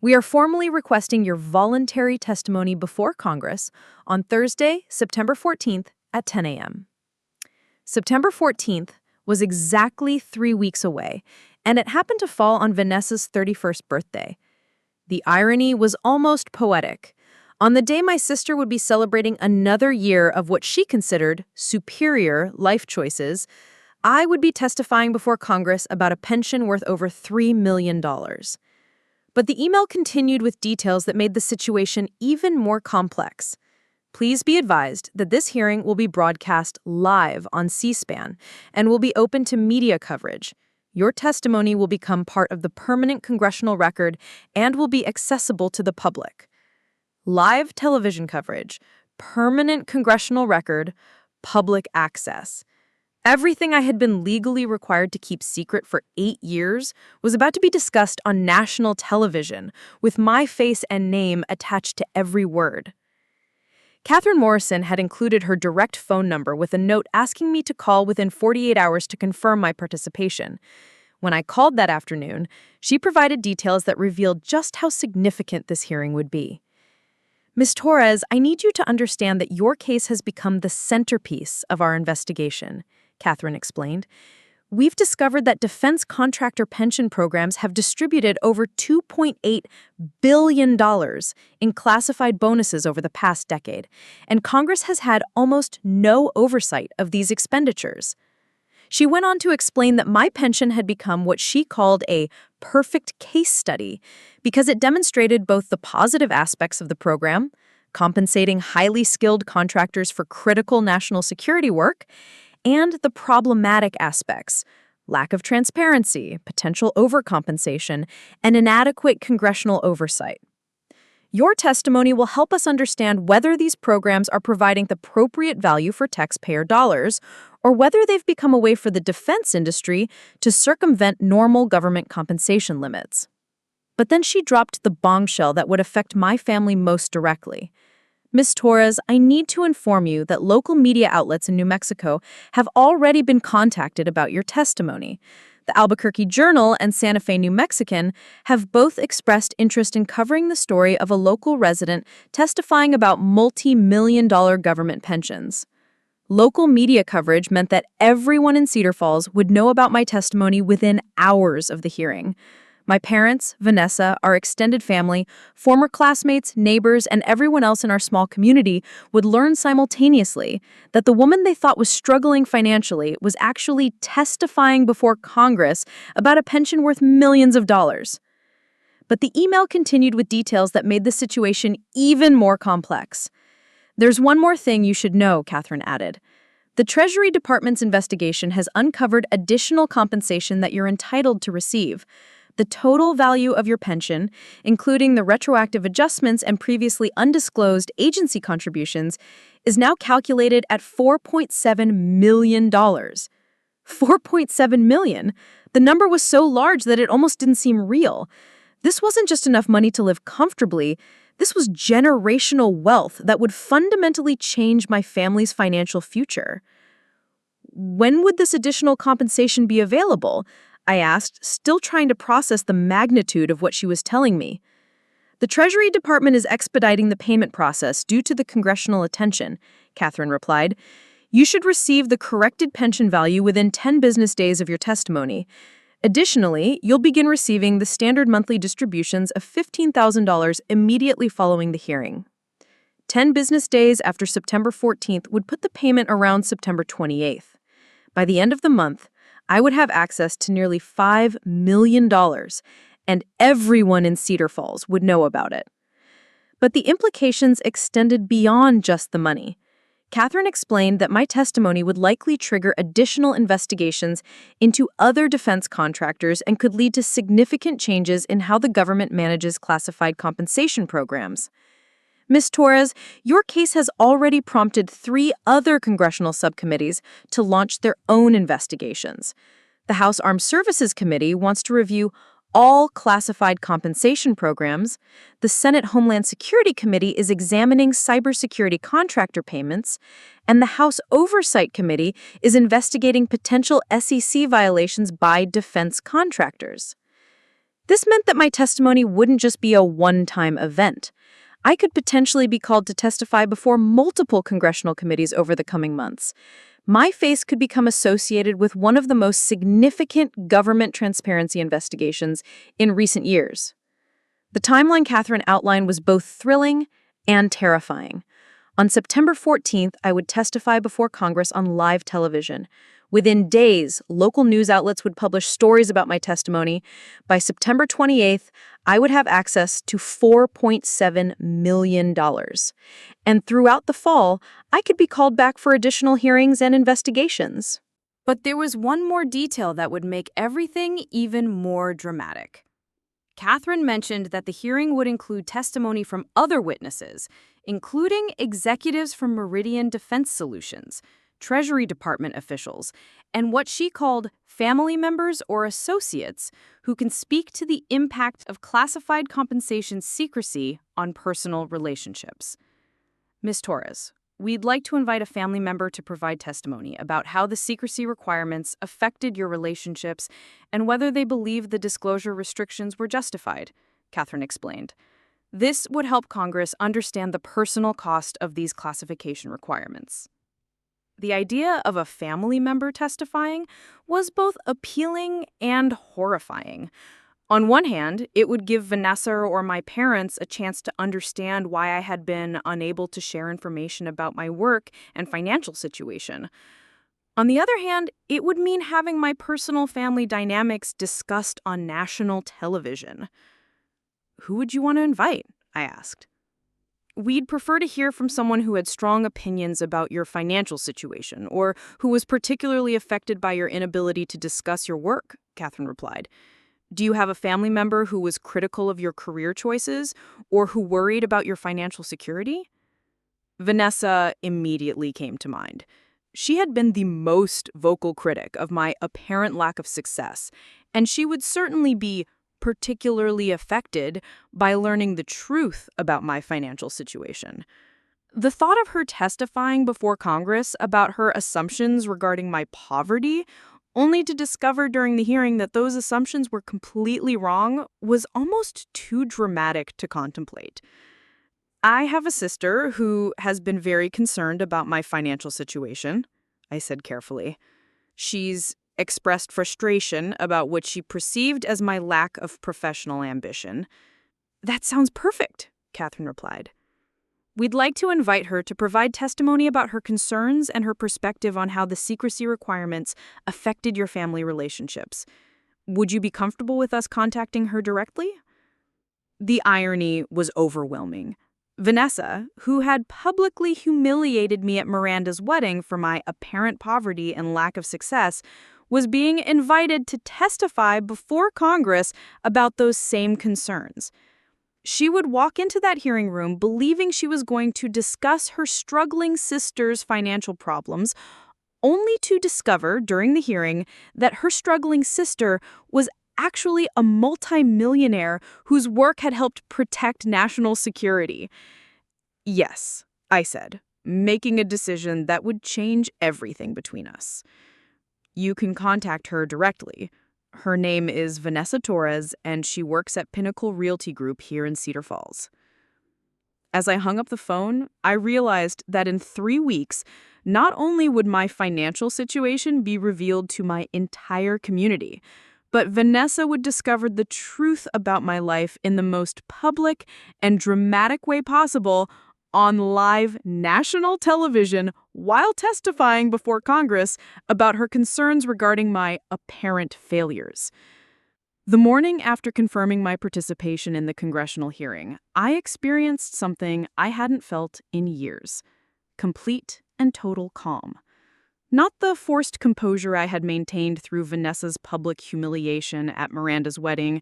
Speaker 1: We are formally requesting your voluntary testimony before Congress on Thursday, September 14th at 10 a.m. September 14th was exactly 3 weeks away, and it happened to fall on Vanessa's 31st birthday. The irony was almost poetic. On the day my sister would be celebrating another year of what she considered superior life choices, I would be testifying before Congress about a pension worth over $3 million. But the email continued with details that made the situation even more complex. Please be advised that this hearing will be broadcast live on C-SPAN and will be open to media coverage. Your testimony will become part of the permanent congressional record and will be accessible to the public. Live television coverage, permanent congressional record, public access. Everything I had been legally required to keep secret for 8 years was about to be discussed on national television, with my face and name attached to every word. Catherine Morrison had included her direct phone number with a note asking me to call within 48 hours to confirm my participation. When I called that afternoon, she provided details that revealed just how significant this hearing would be. Ms. Torres, I need you to understand that your case has become the centerpiece of our investigation, Catherine explained. We've discovered that defense contractor pension programs have distributed over $2.8 billion in classified bonuses over the past decade, and Congress has had almost no oversight of these expenditures. She went on to explain that my pension had become what she called a perfect case study because it demonstrated both the positive aspects of the program, compensating highly skilled contractors for critical national security work, and the problematic aspects, lack of transparency, potential overcompensation, and inadequate congressional oversight. Your testimony will help us understand whether these programs are providing the appropriate value for taxpayer dollars or whether they've become a way for the defense industry to circumvent normal government compensation limits. But then she dropped the bombshell that would affect my family most directly. Ms. Torres, I need to inform you that local media outlets in New Mexico have already been contacted about your testimony. The Albuquerque Journal and Santa Fe New Mexican have both expressed interest in covering the story of a local resident testifying about multi-million-dollar government pensions. Local media coverage meant that everyone in Cedar Falls would know about my testimony within hours of the hearing. My parents, Vanessa, our extended family, former classmates, neighbors, and everyone else in our small community would learn simultaneously that the woman they thought was struggling financially was actually testifying before Congress about a pension worth millions of dollars. But the email continued with details that made the situation even more complex. There's one more thing you should know, Catherine added. The Treasury Department's investigation has uncovered additional compensation that you're entitled to receive. The total value of your pension, including the retroactive adjustments and previously undisclosed agency contributions, is now calculated at $4.7 million. $4.7 million? The number was so large that it almost didn't seem real. This wasn't just enough money to live comfortably. This was generational wealth that would fundamentally change my family's financial future. When would this additional compensation be available? I asked, still trying to process the magnitude of what she was telling me. The Treasury Department is expediting the payment process due to the congressional attention, Catherine replied. You should receive the corrected pension value within 10 business days of your testimony. Additionally, you'll begin receiving the standard monthly distributions of $15,000 immediately following the hearing. 10 business days after September 14th would put the payment around September 28th. By the end of the month, I would have access to nearly $5 million, and everyone in Cedar Falls would know about it. But the implications extended beyond just the money. Catherine explained that my testimony would likely trigger additional investigations into other defense contractors and could lead to significant changes in how the government manages classified compensation programs. Ms. Torres, your case has already prompted 3 other congressional subcommittees to launch their own investigations. The House Armed Services Committee wants to review all classified compensation programs. The Senate Homeland Security Committee is examining cybersecurity contractor payments, and the House Oversight Committee is investigating potential SEC violations by defense contractors. This meant that my testimony wouldn't just be a one-time event. I could potentially be called to testify before multiple congressional committees over the coming months. My face could become associated with one of the most significant government transparency investigations in recent years. The timeline Catherine outlined was both thrilling and terrifying. On September 14th, I would testify before Congress on live television. Within days, local news outlets would publish stories about my testimony. By September 28th, I would have access to $4.7 million.
Speaker 5: And throughout the fall, I could be called back for additional hearings and investigations.
Speaker 6: But there was one more detail that would make everything even more dramatic. Catherine mentioned that the hearing would include testimony from other witnesses, including executives from Meridian Defense Solutions, Treasury Department officials, and what she called family members or associates who can speak to the impact of classified compensation secrecy on personal relationships. Ms. Torres, we'd like to invite a family member to provide testimony about how the secrecy requirements affected your relationships and whether they believe the disclosure restrictions were justified, Catherine explained. This would help Congress understand the personal cost of these classification requirements. The idea of a family member testifying was both appealing and horrifying. On one hand, it would give Vanessa or my parents a chance to understand why I had been unable to share information about my work and financial situation. On the other hand, it would mean having my personal family dynamics discussed on national television. Who would you want to invite? I asked. We'd prefer to hear from someone who had strong opinions about your financial situation or who was particularly affected by your inability to discuss your work, Catherine replied. Do you have a family member who was critical of your career choices or who worried about your financial security? Vanessa immediately came to mind. She had been the most vocal critic of my apparent lack of success, and she would certainly be particularly affected by learning the truth about my financial situation. The thought of her testifying before Congress about her assumptions regarding my poverty, only to discover during the hearing that those assumptions were completely wrong, was almost too dramatic to contemplate. I have a sister who has been very concerned about my financial situation, I said carefully. She's expressed frustration about what she perceived as my lack of professional ambition. That sounds perfect, Catherine replied. We'd like to invite her to provide testimony about her concerns and her perspective on how the secrecy requirements affected your family relationships. Would you be comfortable with us contacting her directly? The irony was overwhelming. Vanessa, who had publicly humiliated me at Miranda's wedding for my apparent poverty and lack of success, was being invited to testify before Congress about those same concerns. She would walk into that hearing room believing she was going to discuss her struggling sister's financial problems, only to discover during the hearing that her struggling sister was actually a multimillionaire whose work had helped protect national security. Yes, I said, making a decision that would change everything between us. You can contact her directly. Her name is Vanessa Torres, and she works at Pinnacle Realty Group here in Cedar Falls. As I hung up the phone, I realized that in 3 weeks, not only would my financial situation be revealed to my entire community, but Vanessa would discover the truth about my life in the most public and dramatic way possible on live national television while testifying before Congress about her concerns regarding my apparent failures. The morning after confirming my participation in the congressional hearing, I experienced something I hadn't felt in years: complete and total calm. Not the forced composure I had maintained through Vanessa's public humiliation at Miranda's wedding,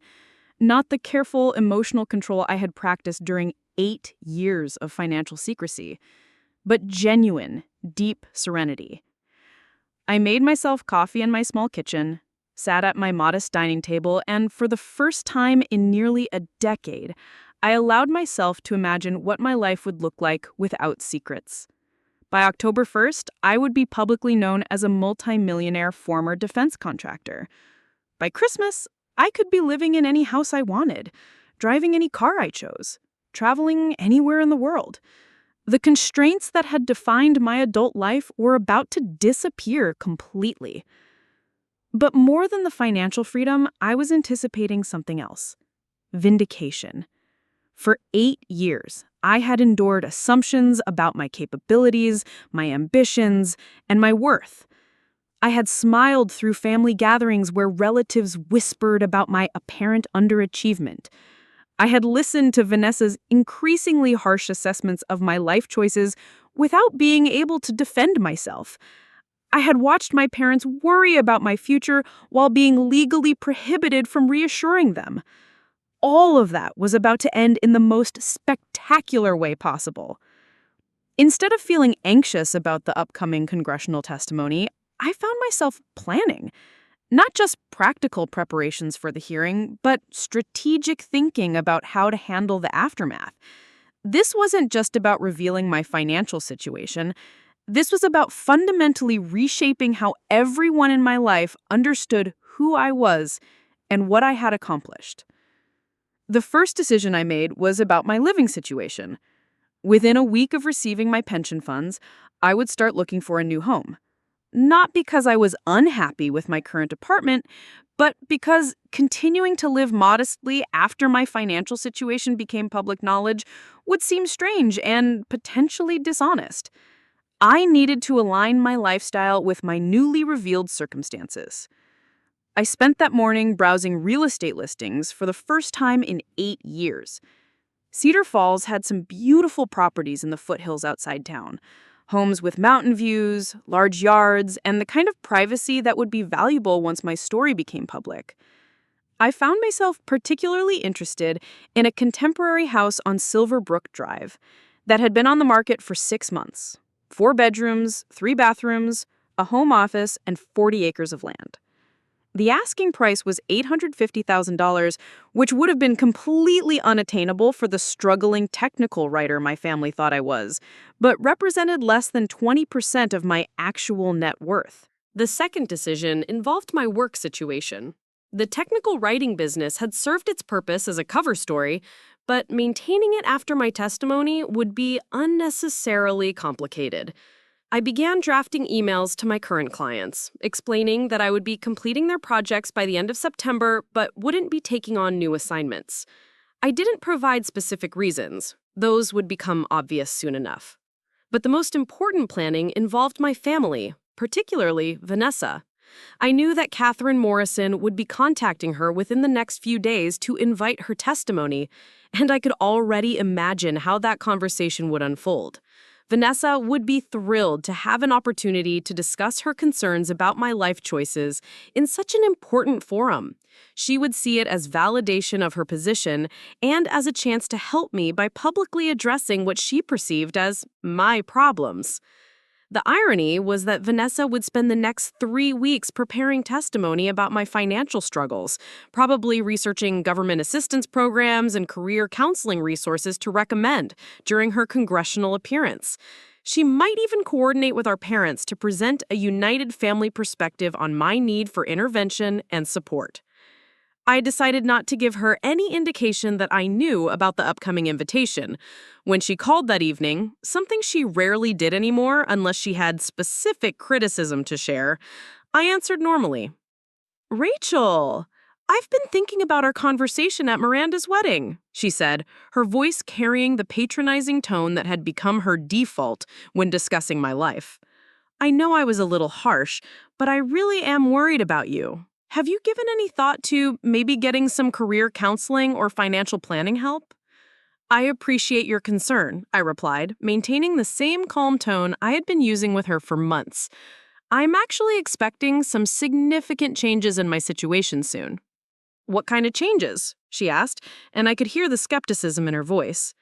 Speaker 6: not the careful emotional control I had practiced during 8 years of financial secrecy, but genuine, deep serenity. I made myself coffee in my small kitchen, sat at my modest dining table, and for the first time in nearly a decade, I allowed myself to imagine what my life would look like without secrets. By October 1st, I would be publicly known as a multimillionaire former defense contractor. By Christmas, I could be living in any house I wanted, driving any car I chose, traveling anywhere in the world. The constraints that had defined my adult life were about to disappear completely. But more than the financial freedom, I was anticipating something else: vindication. For 8 years, I had endured assumptions about my capabilities, my ambitions, and my worth. I had smiled through family gatherings where relatives whispered about my apparent underachievement.
Speaker 4: I had listened to Vanessa's increasingly harsh assessments of my life choices without being able to defend myself. I had watched my parents worry about my future while being legally prohibited from reassuring them. All of that was about to end in the most spectacular way possible. Instead of feeling anxious about the upcoming congressional testimony, I found myself planning. Not just practical preparations for the hearing, but strategic thinking about how to handle the aftermath. This wasn't just about revealing my financial situation. This was about fundamentally reshaping how everyone in my life understood who I was and what I had accomplished. The first decision I made was about my living situation. Within a week of receiving my pension funds, I would start looking for a new home. Not because I was unhappy with my current apartment, but because continuing to live modestly after my financial situation became public knowledge would seem strange and potentially dishonest. I needed to align my lifestyle with my newly revealed circumstances. I spent that morning browsing real estate listings for the first time in 8 years. Cedar Falls had some beautiful properties in the foothills outside town. Homes with mountain views, large yards, and the kind of privacy that would be valuable once my story became public. I found myself particularly interested in a contemporary house on Silverbrook Drive that had been on the market for 6 months. 4 bedrooms, 3 bathrooms, a home office, and 40 acres of land. The asking price was $850,000, which would have been completely unattainable for the struggling technical writer my family thought I was, but represented less than 20% of my actual net worth.
Speaker 1: The second decision involved my work situation. The technical writing business had served its purpose as a cover story, but maintaining it after my testimony would be unnecessarily complicated. I began drafting emails to my current clients, explaining that I would be completing their projects by the end of September, but wouldn't be taking on new assignments. I didn't provide specific reasons. Those would become obvious soon enough. But the most important planning involved my family, particularly Vanessa. I knew that Catherine Morrison would be contacting her within the next few days to invite her testimony, and I could already imagine how that conversation would unfold. Vanessa would be thrilled to have an opportunity to discuss her concerns about my life choices in such an important forum. She would see it as validation of her position and as a chance to help me by publicly addressing what she perceived as my problems. The irony was that Vanessa would spend the next 3 weeks preparing testimony about my financial struggles, probably researching government assistance programs and career counseling resources to recommend during her congressional appearance. She might even coordinate with our parents to present a united family perspective on my need for intervention and support. I decided not to give her any indication that I knew about the upcoming invitation. When she called that evening, something she rarely did anymore unless she had specific criticism to share, I answered normally. "Rachel, I've been thinking about our conversation at Miranda's wedding," she said, her voice carrying the patronizing tone that had become her default when discussing my life. "I know I was a little harsh, but I really am worried about you. Have you given any thought to maybe getting some career counseling or financial planning help?" "I appreciate your concern," I replied, maintaining the same calm tone I had been using with her for months. "I'm actually expecting some significant changes in my situation soon." "What kind of changes?" she asked, and I could hear the skepticism in her voice.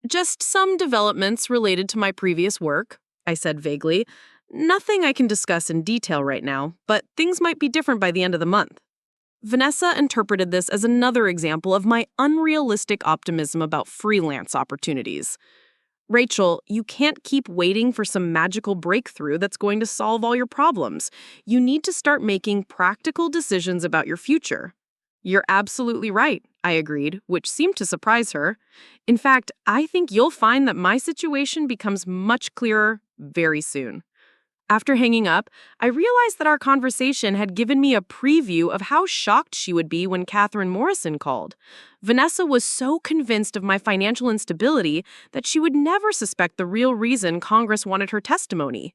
Speaker 1: "Just some developments related to my previous work," I said vaguely. "Nothing I can discuss in detail right now, but things might be different by the end of the month." Vanessa interpreted this as another example of my unrealistic optimism about freelance opportunities. "Rachel, you can't keep waiting for some magical breakthrough that's going to solve all your problems. You need to start making practical decisions about your future." "You're absolutely right," I agreed, which seemed to surprise her. "In fact, I think you'll find that my situation becomes much clearer very soon." After hanging up, I realized that our conversation had given me a preview of how shocked she would be when Catherine Morrison called. Vanessa was so convinced of my financial instability that she would never suspect the real reason Congress wanted her testimony.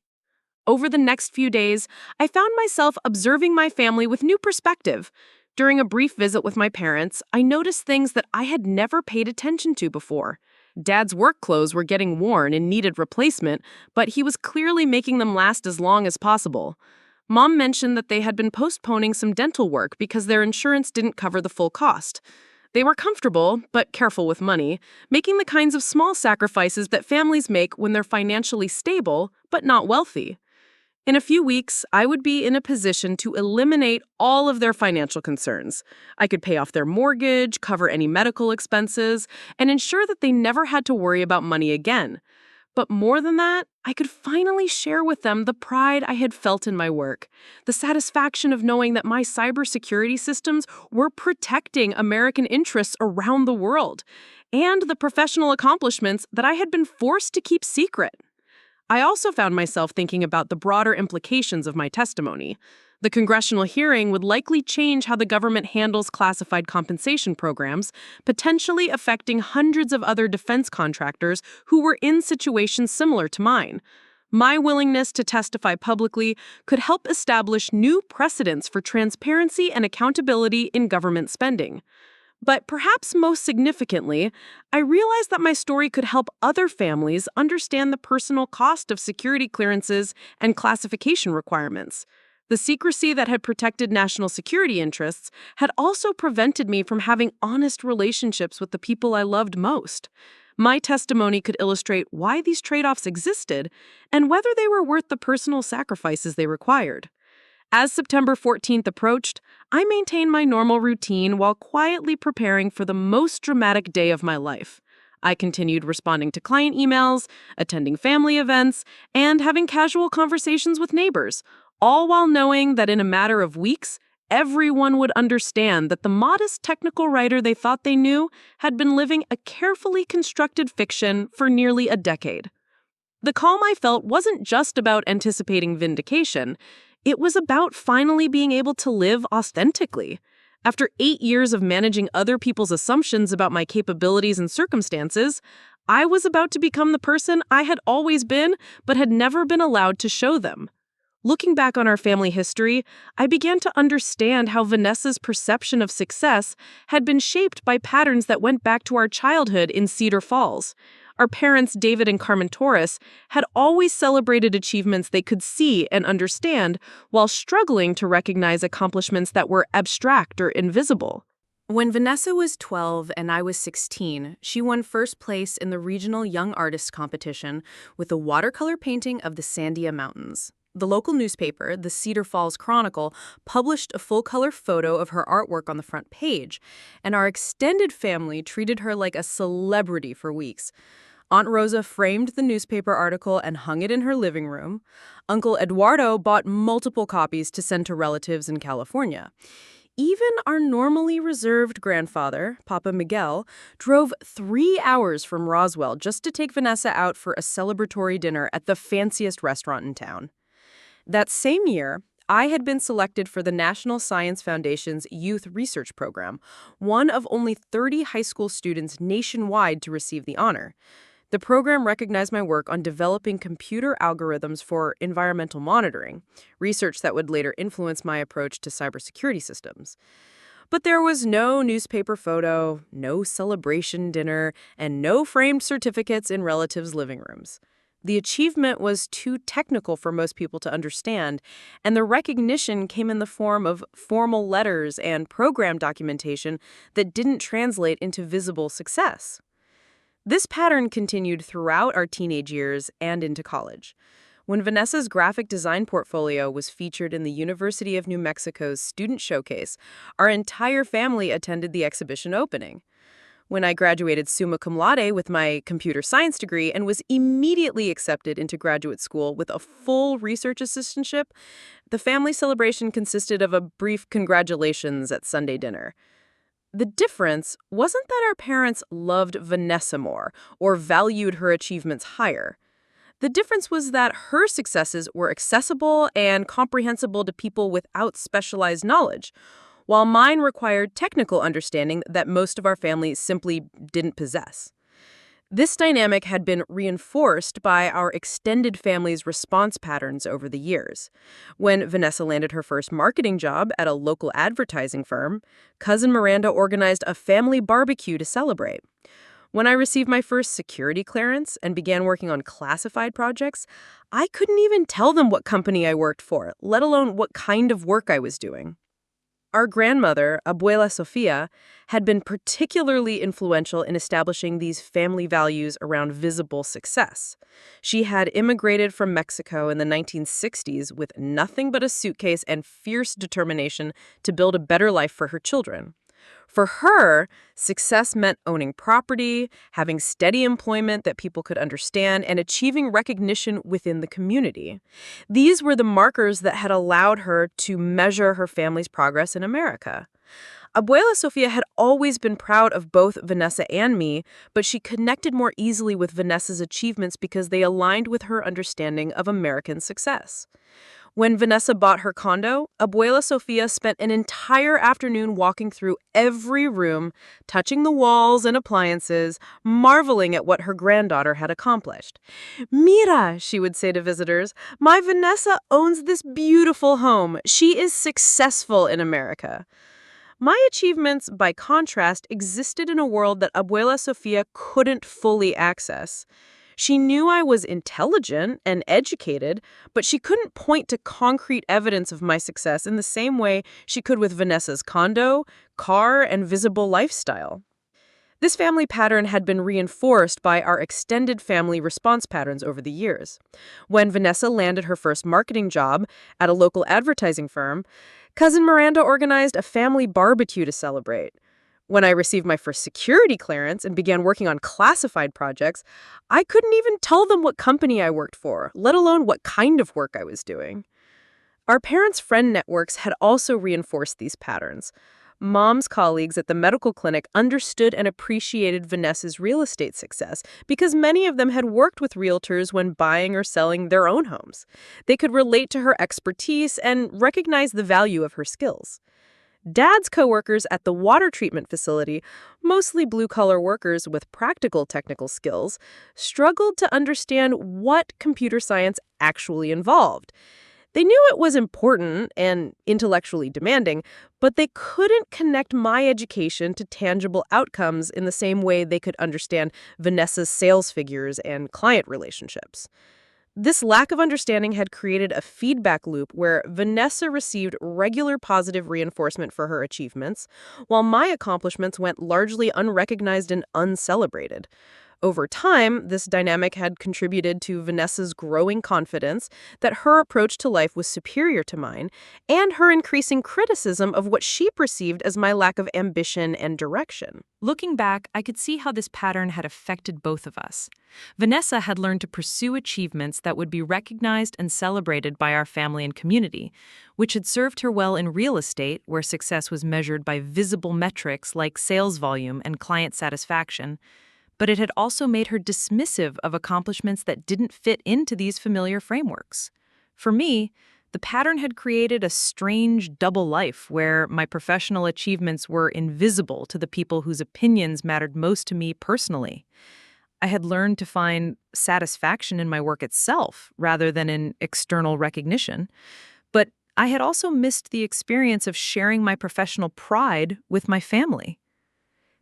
Speaker 1: Over the next few days, I found myself observing my family with new perspective.
Speaker 4: During a brief visit with my parents, I noticed things that I had never paid attention to before. Dad's work clothes were getting worn and needed replacement, but he was clearly making them last as long as possible. Mom mentioned that they had been postponing some dental work because their insurance didn't cover the full cost. They were comfortable, but careful with money, making the kinds of small sacrifices that families make when they're financially stable, but not wealthy. In a few weeks, I would be in a position to eliminate all of their financial concerns. I could pay off their mortgage, cover any medical expenses, and ensure that they never had to worry about money again. But more than that, I could finally share with them the pride I had felt in my work, the satisfaction of knowing that my cybersecurity systems were protecting American interests around the world, and the professional accomplishments that I had been forced to keep secret. I also found myself thinking about the broader implications of my testimony. The congressional hearing would likely change how the government handles classified compensation programs, potentially affecting hundreds of other defense contractors who were in situations similar to mine. My willingness to testify publicly could help establish new precedents for transparency and accountability in government spending. But perhaps most significantly, I realized that my story could help other families understand the personal cost of security clearances and classification requirements. The secrecy that had protected national security interests had also prevented me from having honest relationships with the people I loved most. My testimony could illustrate why these trade-offs existed and whether they were worth the personal sacrifices they required. As September 14th approached, I maintained my normal routine while quietly preparing for the most dramatic day of my life. I continued responding to client emails, attending family events, and having casual conversations with neighbors, all while knowing that in a matter of weeks, everyone would understand that the modest technical writer they thought they knew had been living a carefully constructed fiction for nearly a decade. The calm I felt wasn't just about anticipating vindication. It was about finally being able to live authentically. After 8 years of managing other people's assumptions about my capabilities and circumstances, I was about to become the person I had always been but had never been allowed to show them. Looking back on our family history, I began to understand how Vanessa's perception of success had been shaped by patterns that went back to our childhood in Cedar Falls. Our parents, David and Carmen Torres, had always celebrated achievements they could see and understand while struggling to recognize accomplishments that were abstract or invisible.
Speaker 1: When Vanessa was 12 and I was 16, she won first place in the regional Young Artist competition with a watercolor painting of the Sandia Mountains. The local newspaper, the Cedar Falls Chronicle, published a full-color photo of her artwork on the front page, and our extended family treated her like a celebrity for weeks. Aunt Rosa framed the newspaper article and hung it in her living room. Uncle Eduardo bought multiple copies to send to relatives in California. Even our normally reserved grandfather, Papa Miguel, drove 3 hours from Roswell just to take Vanessa out for a celebratory dinner at the fanciest restaurant in town. That same year, I had been selected for the National Science Foundation's Youth Research Program, one of only 30 high school students nationwide to receive the honor. The program recognized my work on developing computer algorithms for environmental monitoring, research that would later influence my approach to cybersecurity systems. But there was no newspaper photo, no celebration dinner, and no framed certificates in relatives' living rooms. The achievement was too technical for most people to understand, and the recognition came in the form of formal letters and program documentation that didn't translate into visible success. This pattern continued throughout our teenage years and into college. When Vanessa's graphic design portfolio was featured in the University of New Mexico's Student Showcase, our entire family attended the exhibition opening. When I graduated summa cum laude with my computer science degree and was immediately accepted into graduate school with a full research assistantship, the family celebration consisted of a brief congratulations at Sunday dinner. The difference wasn't that our parents loved Vanessa more or valued her achievements higher. The difference was that her successes were accessible and comprehensible to people without specialized knowledge, while mine required technical understanding that most of our family simply didn't possess.
Speaker 4: This dynamic had been reinforced by our extended family's response patterns over the years. When Vanessa landed her first marketing job at a local advertising firm, cousin Miranda organized a family barbecue to celebrate. When I received my first security clearance and began working on classified projects, I couldn't even tell them what company I worked for, let alone what kind of work I was doing. Our grandmother, Abuela Sofia, had been particularly influential in establishing these family values around visible success. She had immigrated from Mexico in the 1960s with nothing but a suitcase and fierce determination to build a better life for her children. For her, success meant owning property, having steady employment that people could understand, and achieving recognition within the community. These were the markers that had allowed her to measure her family's progress in America. Abuela Sofia had always been proud of both Vanessa and me, but she connected more easily with Vanessa's achievements because they aligned with her understanding of American success. When Vanessa bought her condo, Abuela Sofia spent an entire afternoon walking through every room, touching the walls and appliances, marveling at what her granddaughter had accomplished. "Mira," she would say to visitors, "my Vanessa owns this beautiful home. She is successful in America." My achievements, by contrast, existed in a world that Abuela Sofia couldn't fully access. She knew I was intelligent and educated, but she couldn't point to concrete evidence of my success in the same way she could with Vanessa's condo, car, and visible lifestyle. This family pattern had been reinforced by our extended family response patterns over the years. When Vanessa landed her first marketing job at a local advertising firm, cousin Miranda organized a family barbecue to celebrate. When I received my first security clearance and began working on classified projects, I couldn't even tell them what company I worked for, let alone what kind of work I was doing. Our parents' friend networks had also reinforced these patterns. Mom's colleagues at the medical clinic understood and appreciated Vanessa's real estate success because many of them had worked with realtors when buying or selling their own homes. They could relate to her expertise and recognize the value of her skills. Dad's coworkers at the water treatment facility, mostly blue-collar workers with practical technical skills, struggled to understand what computer science actually involved. They knew it was important and intellectually demanding, but they couldn't connect my education to tangible outcomes in the same way they could understand Vanessa's sales figures and client relationships. This lack of understanding had created a feedback loop where Vanessa received regular positive reinforcement for her achievements, while my accomplishments went largely unrecognized and uncelebrated. Over time, this dynamic had contributed to Vanessa's growing confidence that her approach to life was superior to mine, and her increasing criticism of what she perceived as my lack of ambition and direction.
Speaker 2: Looking back, I could see how this pattern had affected both of us. Vanessa had learned to pursue achievements that would be recognized and celebrated by our family and community, which had served her well in real estate, where success was measured by visible metrics like sales volume and client satisfaction. But it had also made her dismissive of accomplishments that didn't fit into these familiar frameworks. For me, the pattern had created a strange double life where my professional achievements were invisible to the people whose opinions mattered most to me personally. I had learned to find satisfaction in my work itself rather than in external recognition. But I had also missed the experience of sharing my professional pride with my family.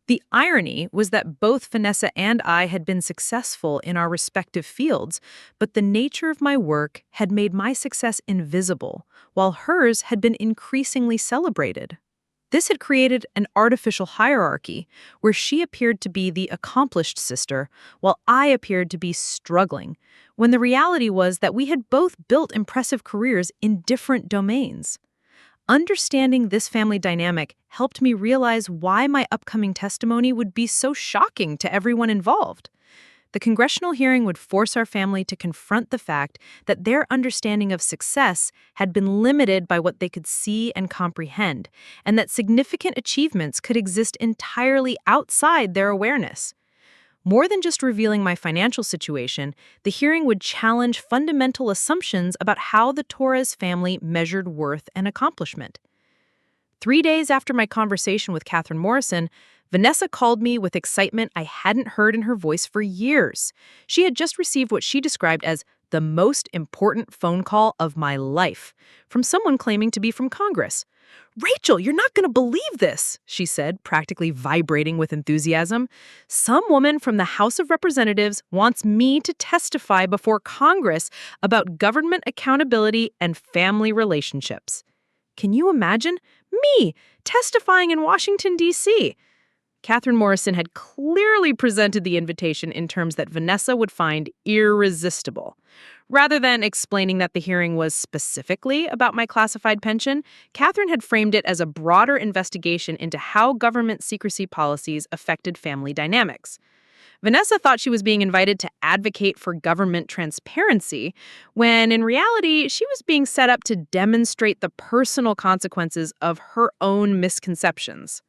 Speaker 2: The irony was that both Vanessa and I had been successful in our respective fields, but the nature of my work had made my success invisible, while hers had been increasingly celebrated. This had created an artificial hierarchy where she appeared to be the accomplished sister, while I appeared to be struggling, when the reality was that we had both built impressive careers in different domains. Understanding this family dynamic helped me realize why my upcoming testimony would be so shocking to everyone involved. The congressional hearing would force our family to confront the fact that their understanding of success had been limited by what they could see and comprehend, and that significant achievements could exist entirely outside their awareness. More than just revealing my financial situation, the hearing would challenge fundamental assumptions about how the Torres family measured worth and accomplishment. 3 days after my conversation with Catherine Morrison, Vanessa called me with excitement I hadn't heard in her voice for years. She had just received what she described as the most important phone call of my life from someone claiming to be from Congress. "Rachel, you're not going to believe this," she said, practically vibrating with enthusiasm. "Some woman from the House of Representatives wants me to testify before Congress about government accountability and family relationships." Can you imagine? Me testifying in Washington, D.C. Catherine Morrison had clearly presented the invitation in terms that Vanessa would find irresistible. Rather than explaining that the hearing was specifically about my classified pension, Catherine had framed it as a broader investigation into how government secrecy policies affected family dynamics. Vanessa thought she was being invited to advocate for government transparency, when in reality, she was being set up to demonstrate the personal consequences of her own misconceptions.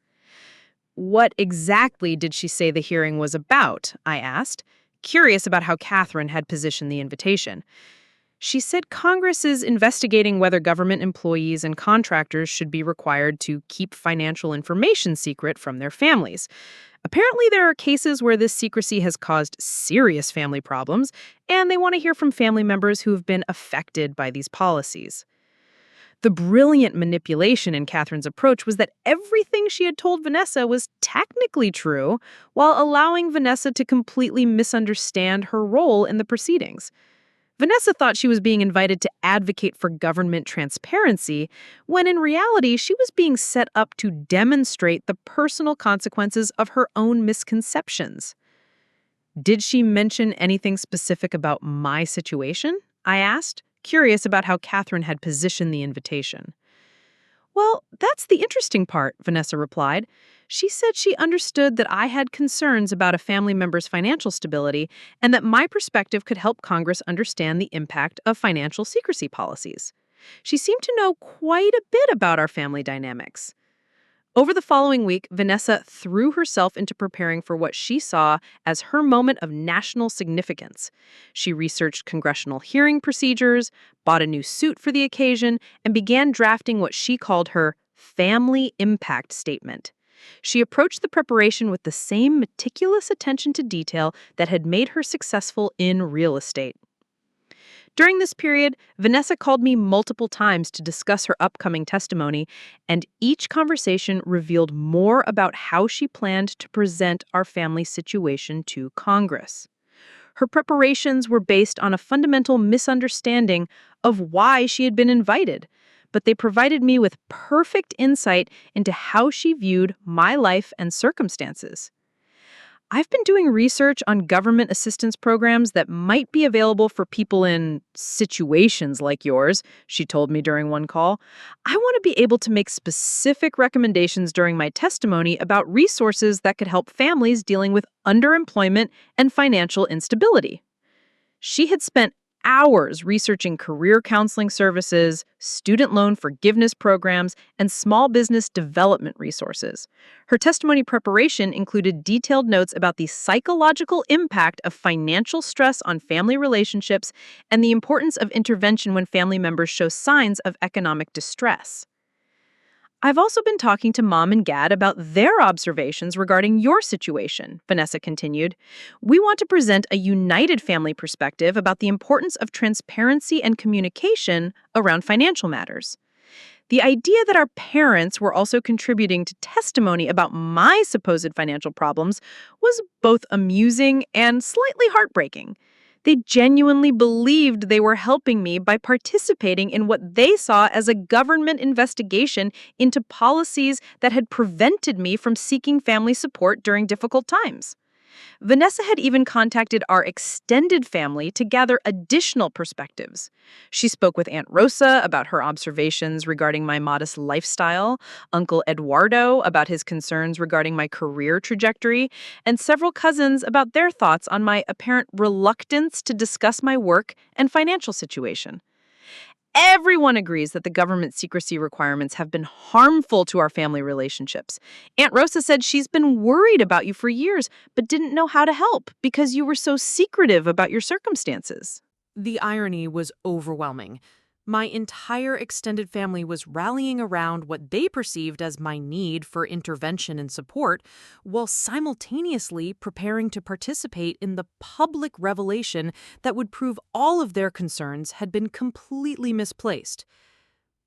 Speaker 2: "What exactly did she say the hearing was about?" I asked, curious about how Catherine had positioned the invitation. "She said Congress is investigating whether government employees and contractors should be required to keep financial information secret from their families. Apparently, there are cases where this secrecy has caused serious family problems, and they want to hear from family members who have been affected by these policies." The brilliant manipulation in Catherine's approach was that everything she had told Vanessa was technically true, while allowing Vanessa to completely misunderstand her role in the proceedings. Vanessa thought she was being invited to advocate for government transparency, when in reality she was being set up to demonstrate the personal consequences of her own misconceptions. "Did she mention anything specific about my situation?" I asked, curious about how Catherine had positioned the invitation. "Well, that's the interesting part," Vanessa replied. "She said she understood that I had concerns about a family member's financial stability and that my perspective could help Congress understand the impact of financial secrecy policies. She seemed to know quite a bit about our family dynamics." Over the following week, Vanessa threw herself into preparing for what she saw as her moment of national significance. She researched congressional hearing procedures, bought a new suit for the occasion, and began drafting what she called her family impact statement. She approached the preparation with the same meticulous attention to detail that had made her successful in real estate. During this period, Vanessa called me multiple times to discuss her upcoming testimony, and each conversation revealed more about how she planned to present our family situation to Congress. Her preparations were based on a fundamental misunderstanding of why she had been invited, but they provided me with perfect insight into how she viewed my life and circumstances. "I've been doing research on government assistance programs that might be available for people in situations like yours," she told me during one call. "I want to be able to make specific recommendations during my testimony about resources that could help families dealing with underemployment and financial instability." She had spent hours researching career counseling services, student loan forgiveness programs, and small business development resources. Her testimony preparation included detailed notes about the psychological impact of financial stress on family relationships and the importance of intervention when family members show signs of economic distress. "I've also been talking to Mom and Dad about their observations regarding your situation," Vanessa continued. "We want to present a united family perspective about the importance of transparency and communication around financial matters." The idea that our parents were also contributing to testimony about my supposed financial problems was both amusing and slightly heartbreaking. They genuinely believed they were helping me by participating in what they saw as a government investigation into policies that had prevented me from seeking family support during difficult times. Vanessa had even contacted our extended family to gather additional perspectives. She spoke with Aunt Rosa about her observations regarding my modest lifestyle, Uncle Eduardo about his concerns regarding my career trajectory, and several cousins about their thoughts on my apparent reluctance to discuss my work and financial situation. Everyone agrees that the government secrecy requirements have been harmful to our family relationships. Aunt Rosa said she's been worried about you for years, but didn't know how to help because you were so secretive about your circumstances.
Speaker 3: The irony was overwhelming. My entire extended family was rallying around what they perceived as my need for intervention and support, while simultaneously preparing to participate in the public revelation that would prove all of their concerns had been completely misplaced.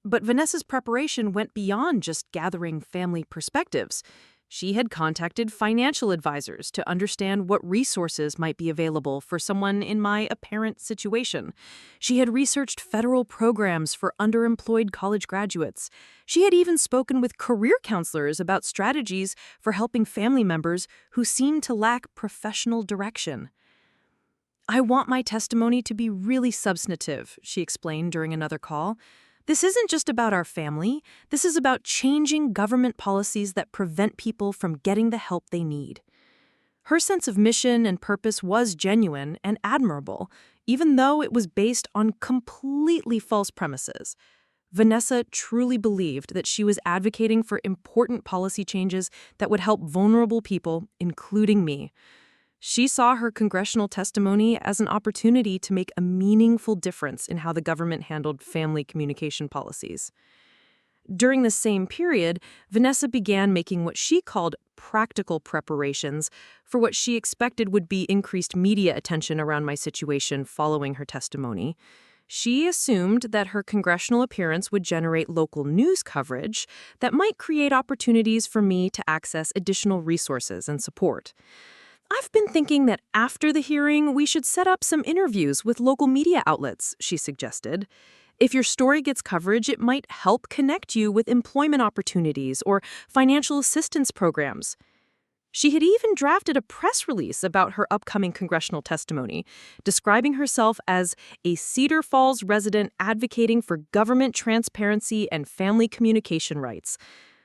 Speaker 3: But Vanessa's preparation went beyond just gathering family perspectives. She had contacted financial advisors to understand what resources might be available for someone in my apparent situation. She had researched federal programs for underemployed college graduates. She had even spoken with career counselors about strategies for helping family members who seemed to lack professional direction. "I want my testimony to be really substantive," she explained during another call. "This isn't just about our family. This is about changing government policies that prevent people from getting the help they need." Her sense of mission and purpose was genuine and admirable, even though it was based on completely false premises. Vanessa truly believed that she was advocating for important policy changes that would help vulnerable people, including me. She saw her congressional testimony as an opportunity to make a meaningful difference in how the government handled family communication policies. During the same period, Vanessa began making what she called practical preparations for what she expected would be increased media attention around my situation following her testimony. She assumed that her congressional appearance would generate local news coverage that might create opportunities for me to access additional resources and support. "I've been thinking that after the hearing, we should set up some interviews with local media outlets," she suggested. "If your story gets coverage, it might help connect you with employment opportunities or financial assistance programs." She had even drafted a press release about her upcoming congressional testimony, describing herself as a Cedar Falls resident advocating for government transparency and family communication rights.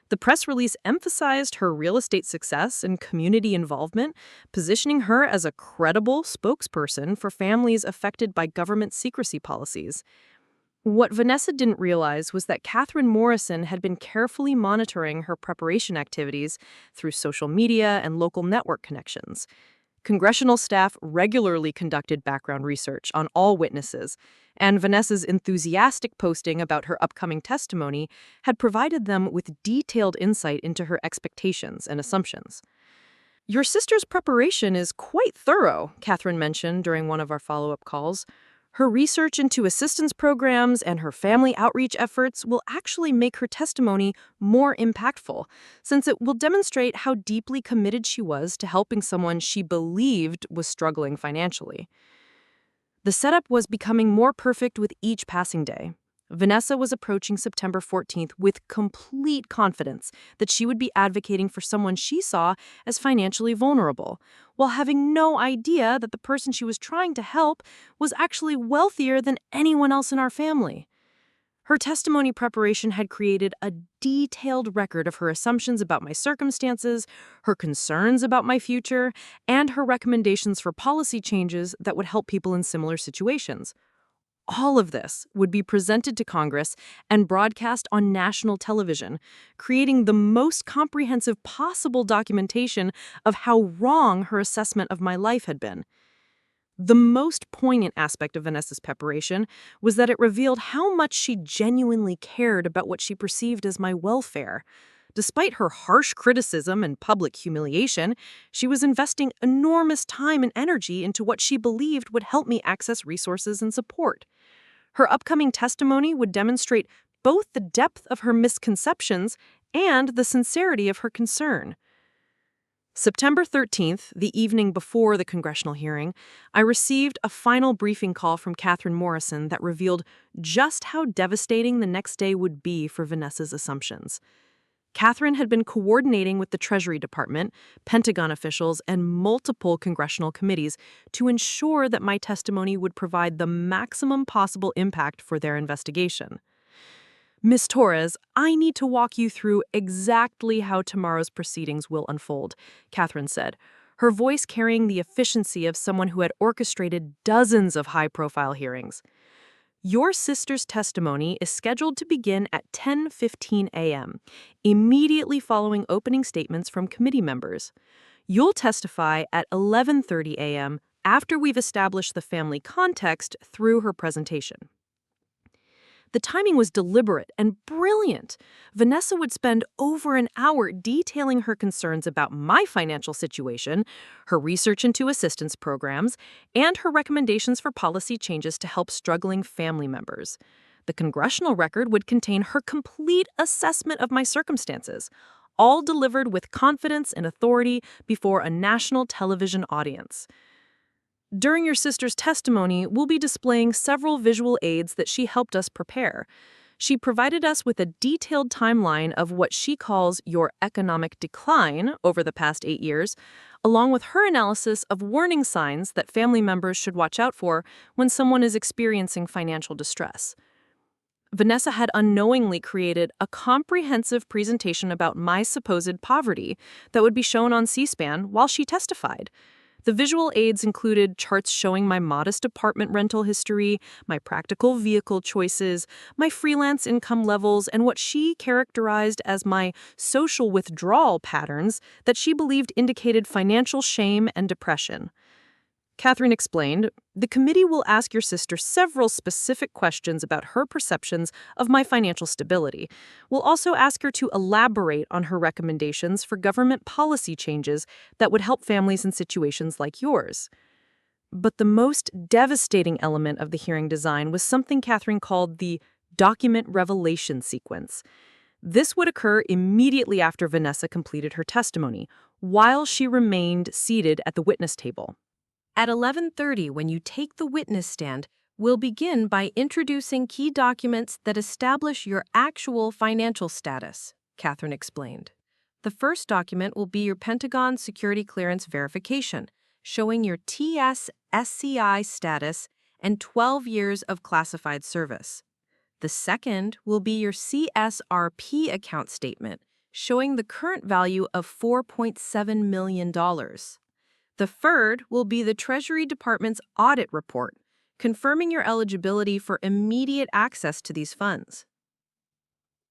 Speaker 3: The press release emphasized her real estate success and community involvement, positioning her as a credible spokesperson for families affected by government secrecy policies. What Vanessa didn't realize was that Catherine Morrison had been carefully monitoring her preparation activities through social media and local network connections. Congressional staff regularly conducted background research on all witnesses, and Vanessa's enthusiastic posting about her upcoming testimony had provided them with detailed insight into her expectations and assumptions. "Your sister's preparation is quite thorough," Catherine mentioned during one of our follow-up calls. "Her research into assistance programs and her family outreach efforts will actually make her testimony more impactful, since it will demonstrate how deeply committed she was to helping someone she believed was struggling financially." The setup was becoming more perfect with each passing day. Vanessa was approaching September 14th with complete confidence that she would be advocating for someone she saw as financially vulnerable, while having no idea that the person she was trying to help was actually wealthier than anyone else in our family. Her testimony preparation had created a detailed record of her assumptions about my circumstances, her concerns about my future, and her recommendations for policy changes that would help people in similar situations. All of this would be presented to Congress and broadcast on national television, creating the most comprehensive possible documentation of how wrong her assessment of my life had been. The most poignant aspect of Vanessa's preparation was that it revealed how much she genuinely cared about what she perceived as my welfare. Despite her harsh criticism and public humiliation, she was investing enormous time and energy into what she believed would help me access resources and support. Her upcoming testimony would demonstrate both the depth of her misconceptions and the sincerity of her concern. September 13th, the evening before the congressional hearing, I received a final briefing call from Catherine Morrison that revealed just how devastating the next day would be for Vanessa's assumptions. Catherine had been coordinating with the Treasury Department, Pentagon officials, and multiple congressional committees to ensure that my testimony would provide the maximum possible impact for their investigation. "Ms. Torres, I need to walk you through exactly how tomorrow's proceedings will unfold," Catherine said, her voice carrying the efficiency of someone who had orchestrated dozens of high-profile hearings. "Your sister's testimony is scheduled to begin at 10:15 a.m., immediately following opening statements from committee members. You'll testify at 11:30 a.m. after we've established the family context through her presentation."
Speaker 2: The timing was deliberate and brilliant. Vanessa would spend over an hour detailing her concerns about my financial situation, her research into assistance programs, and her recommendations for policy changes to help struggling family members. The congressional record would contain her complete assessment of my circumstances, all delivered with confidence and authority before a national television audience. During your sister's testimony, we'll be displaying several visual aids that she helped us prepare. She provided us with a detailed timeline of what she calls your economic decline over the past 8 years, along with her analysis of warning signs that family members should watch out for when someone is experiencing financial distress. Vanessa had unknowingly created a comprehensive presentation about my supposed poverty that would be shown on C-SPAN while she testified. The visual aids included charts showing my modest apartment rental history, my practical vehicle choices, my freelance income levels, and what she characterized as my social withdrawal patterns that she believed indicated financial shame and depression. Catherine explained, the committee will ask your sister several specific questions about her perceptions of my financial stability. We'll also ask her to elaborate on her recommendations for government policy changes that would help families in situations like yours. But the most devastating element of the hearing design was something Catherine called the document revelation sequence. This would occur immediately after Vanessa completed her testimony, while she remained seated at the witness table.
Speaker 1: At 11:30, when you take the witness stand, we'll begin by introducing key documents that establish your actual financial status, Catherine explained. The first document will be your Pentagon security clearance verification, showing your TS-SCI status and 12 years of classified service. The second will be your CSRP account statement, showing the current value of $4.7 million. The third will be the Treasury Department's audit report, confirming your eligibility for immediate access to these funds.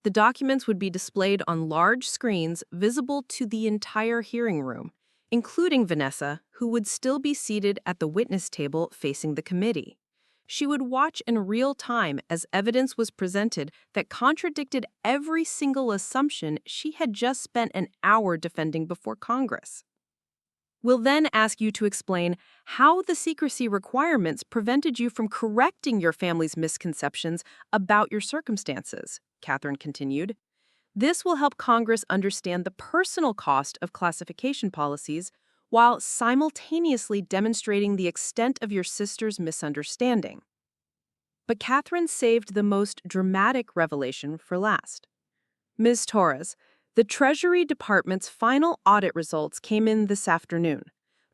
Speaker 1: The documents would be displayed on large screens visible to the entire hearing room, including Vanessa, who would still be seated at the witness table facing the committee. She would watch in real time as evidence was presented that contradicted every single assumption she had just spent an hour defending before Congress. We'll then ask you to explain how the secrecy requirements prevented you from correcting your family's misconceptions about your circumstances, Catherine continued. This will help Congress understand the personal cost of classification policies while simultaneously demonstrating the extent of your sister's misunderstanding. But Catherine saved the most dramatic revelation for last. Ms. Torres, the Treasury Department's final audit results came in this afternoon.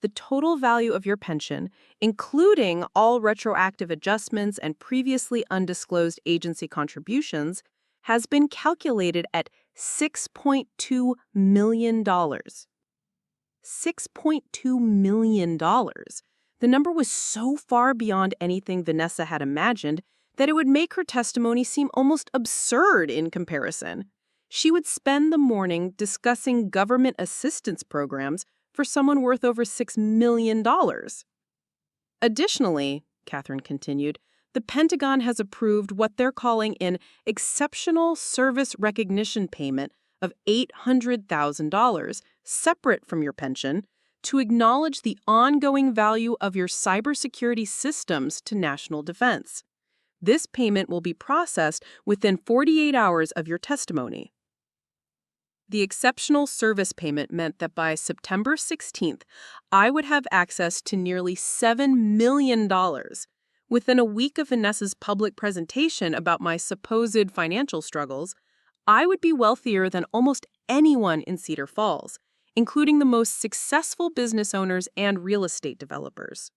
Speaker 1: The total value of your pension, including all retroactive adjustments and previously undisclosed agency contributions, has been calculated at $6.2 million. $6.2 million. The number was so far beyond anything Vanessa had imagined that it would make her testimony seem almost absurd in comparison. She would spend the morning discussing government assistance programs for someone worth over $6 million. Additionally, Catherine continued, the Pentagon has approved what they're calling an exceptional service recognition payment of $800,000, separate from your pension, to acknowledge the ongoing value of your cybersecurity systems to national defense. This payment will be processed within 48 hours of your testimony. The exceptional service payment meant that by September 16th, I would have access to nearly $7 million. Within a week of Vanessa's public presentation about my supposed financial struggles, I would be wealthier than almost anyone in Cedar Falls, including the most successful business owners and real estate developers.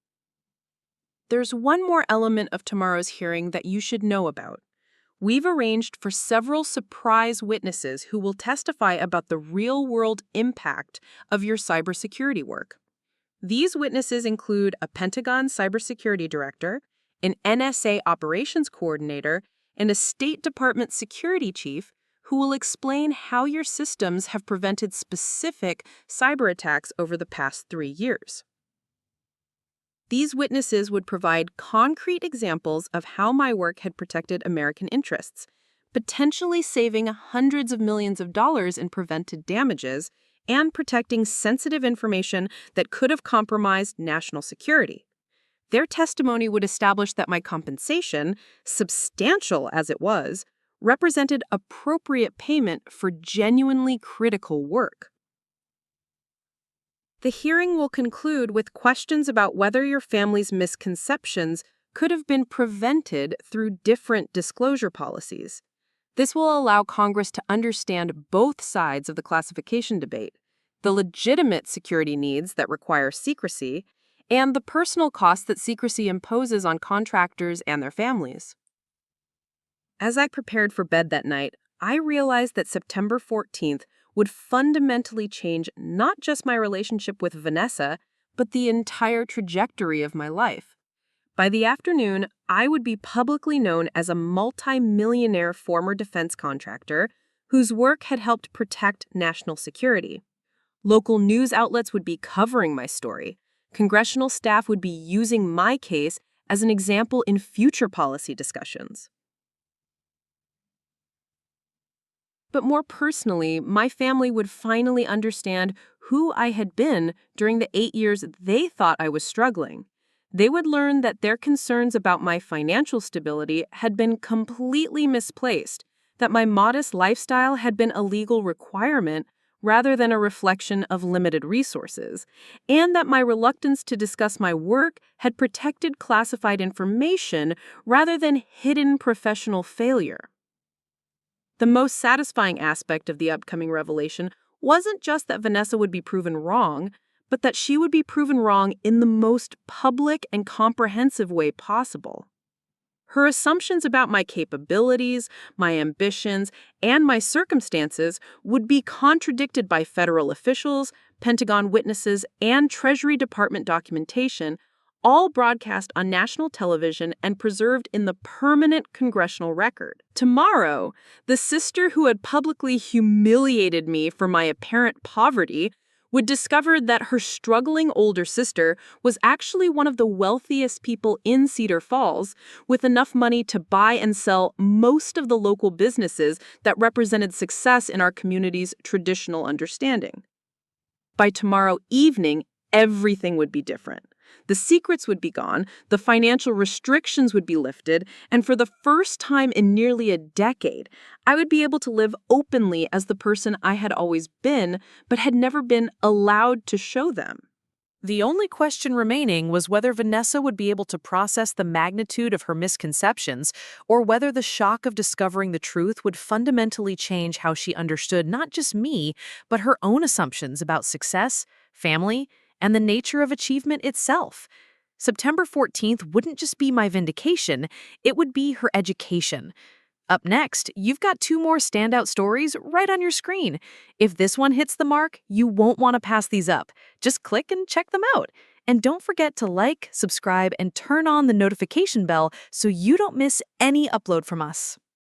Speaker 1: There's one more element of tomorrow's hearing that you should know about. We've arranged for several surprise witnesses who will testify about the real-world impact of your cybersecurity work. These witnesses include a Pentagon cybersecurity director, an NSA operations coordinator, and a State Department security chief who will explain how your systems have prevented specific cyber attacks over the past 3 years.
Speaker 4: These witnesses would provide concrete examples of how my work had protected American interests, potentially saving hundreds of millions of dollars in prevented damages and protecting sensitive information that could have compromised national security. Their testimony would establish that my compensation, substantial as it was, represented appropriate payment for genuinely critical work. The hearing will conclude with questions about whether your family's misconceptions could have been prevented through different disclosure policies. This will allow Congress to understand both sides of the classification debate, the legitimate security needs that require secrecy, and the personal costs that secrecy imposes on contractors and their families. As I prepared for bed that night, I realized that September 14th would fundamentally change not just my relationship with Vanessa, but the entire trajectory of my life. By the afternoon, I would be publicly known as a multi-millionaire former defense contractor whose work had helped protect national security. Local news outlets would be covering my story. Congressional staff would be using my case as an example in future policy discussions. But more personally, my family would finally understand who I had been during the 8 years they thought I was struggling. They would learn that their concerns about my financial stability had been completely misplaced, that my modest lifestyle had been a legal requirement rather than a reflection of limited resources, and that my reluctance to discuss my work had protected classified information rather than hidden professional failure. The most satisfying aspect of the upcoming revelation wasn't just that Vanessa would be proven wrong, but that she would be proven wrong in the most public and comprehensive way possible. Her assumptions about my capabilities, my ambitions, and my circumstances would be contradicted by federal officials, Pentagon witnesses, and Treasury Department documentation, all broadcast on national television and preserved in the permanent congressional record. Tomorrow, the sister who had publicly humiliated me for my apparent poverty would discover that her struggling older sister was actually one of the wealthiest people in Cedar Falls, with enough money to buy and sell most of the local businesses that represented success in our community's traditional understanding. By tomorrow evening, everything would be different. The secrets would be gone, the financial restrictions would be lifted, and for the first time in nearly a decade, I would be able to live openly as the person I had always been, but had never been allowed to show them.
Speaker 3: The only question remaining was whether Vanessa would be able to process the magnitude of her misconceptions, or whether the shock of discovering the truth would fundamentally change how she understood not just me, but her own assumptions about success, family, and the nature of achievement itself. September 14th wouldn't just be my vindication, it would be her education. Up next, you've got 2 more standout stories right on your screen. If this one hits the mark, you won't want to pass these up. Just click and check them out. And don't forget to like, subscribe, and turn on the notification bell so you don't miss any upload from us.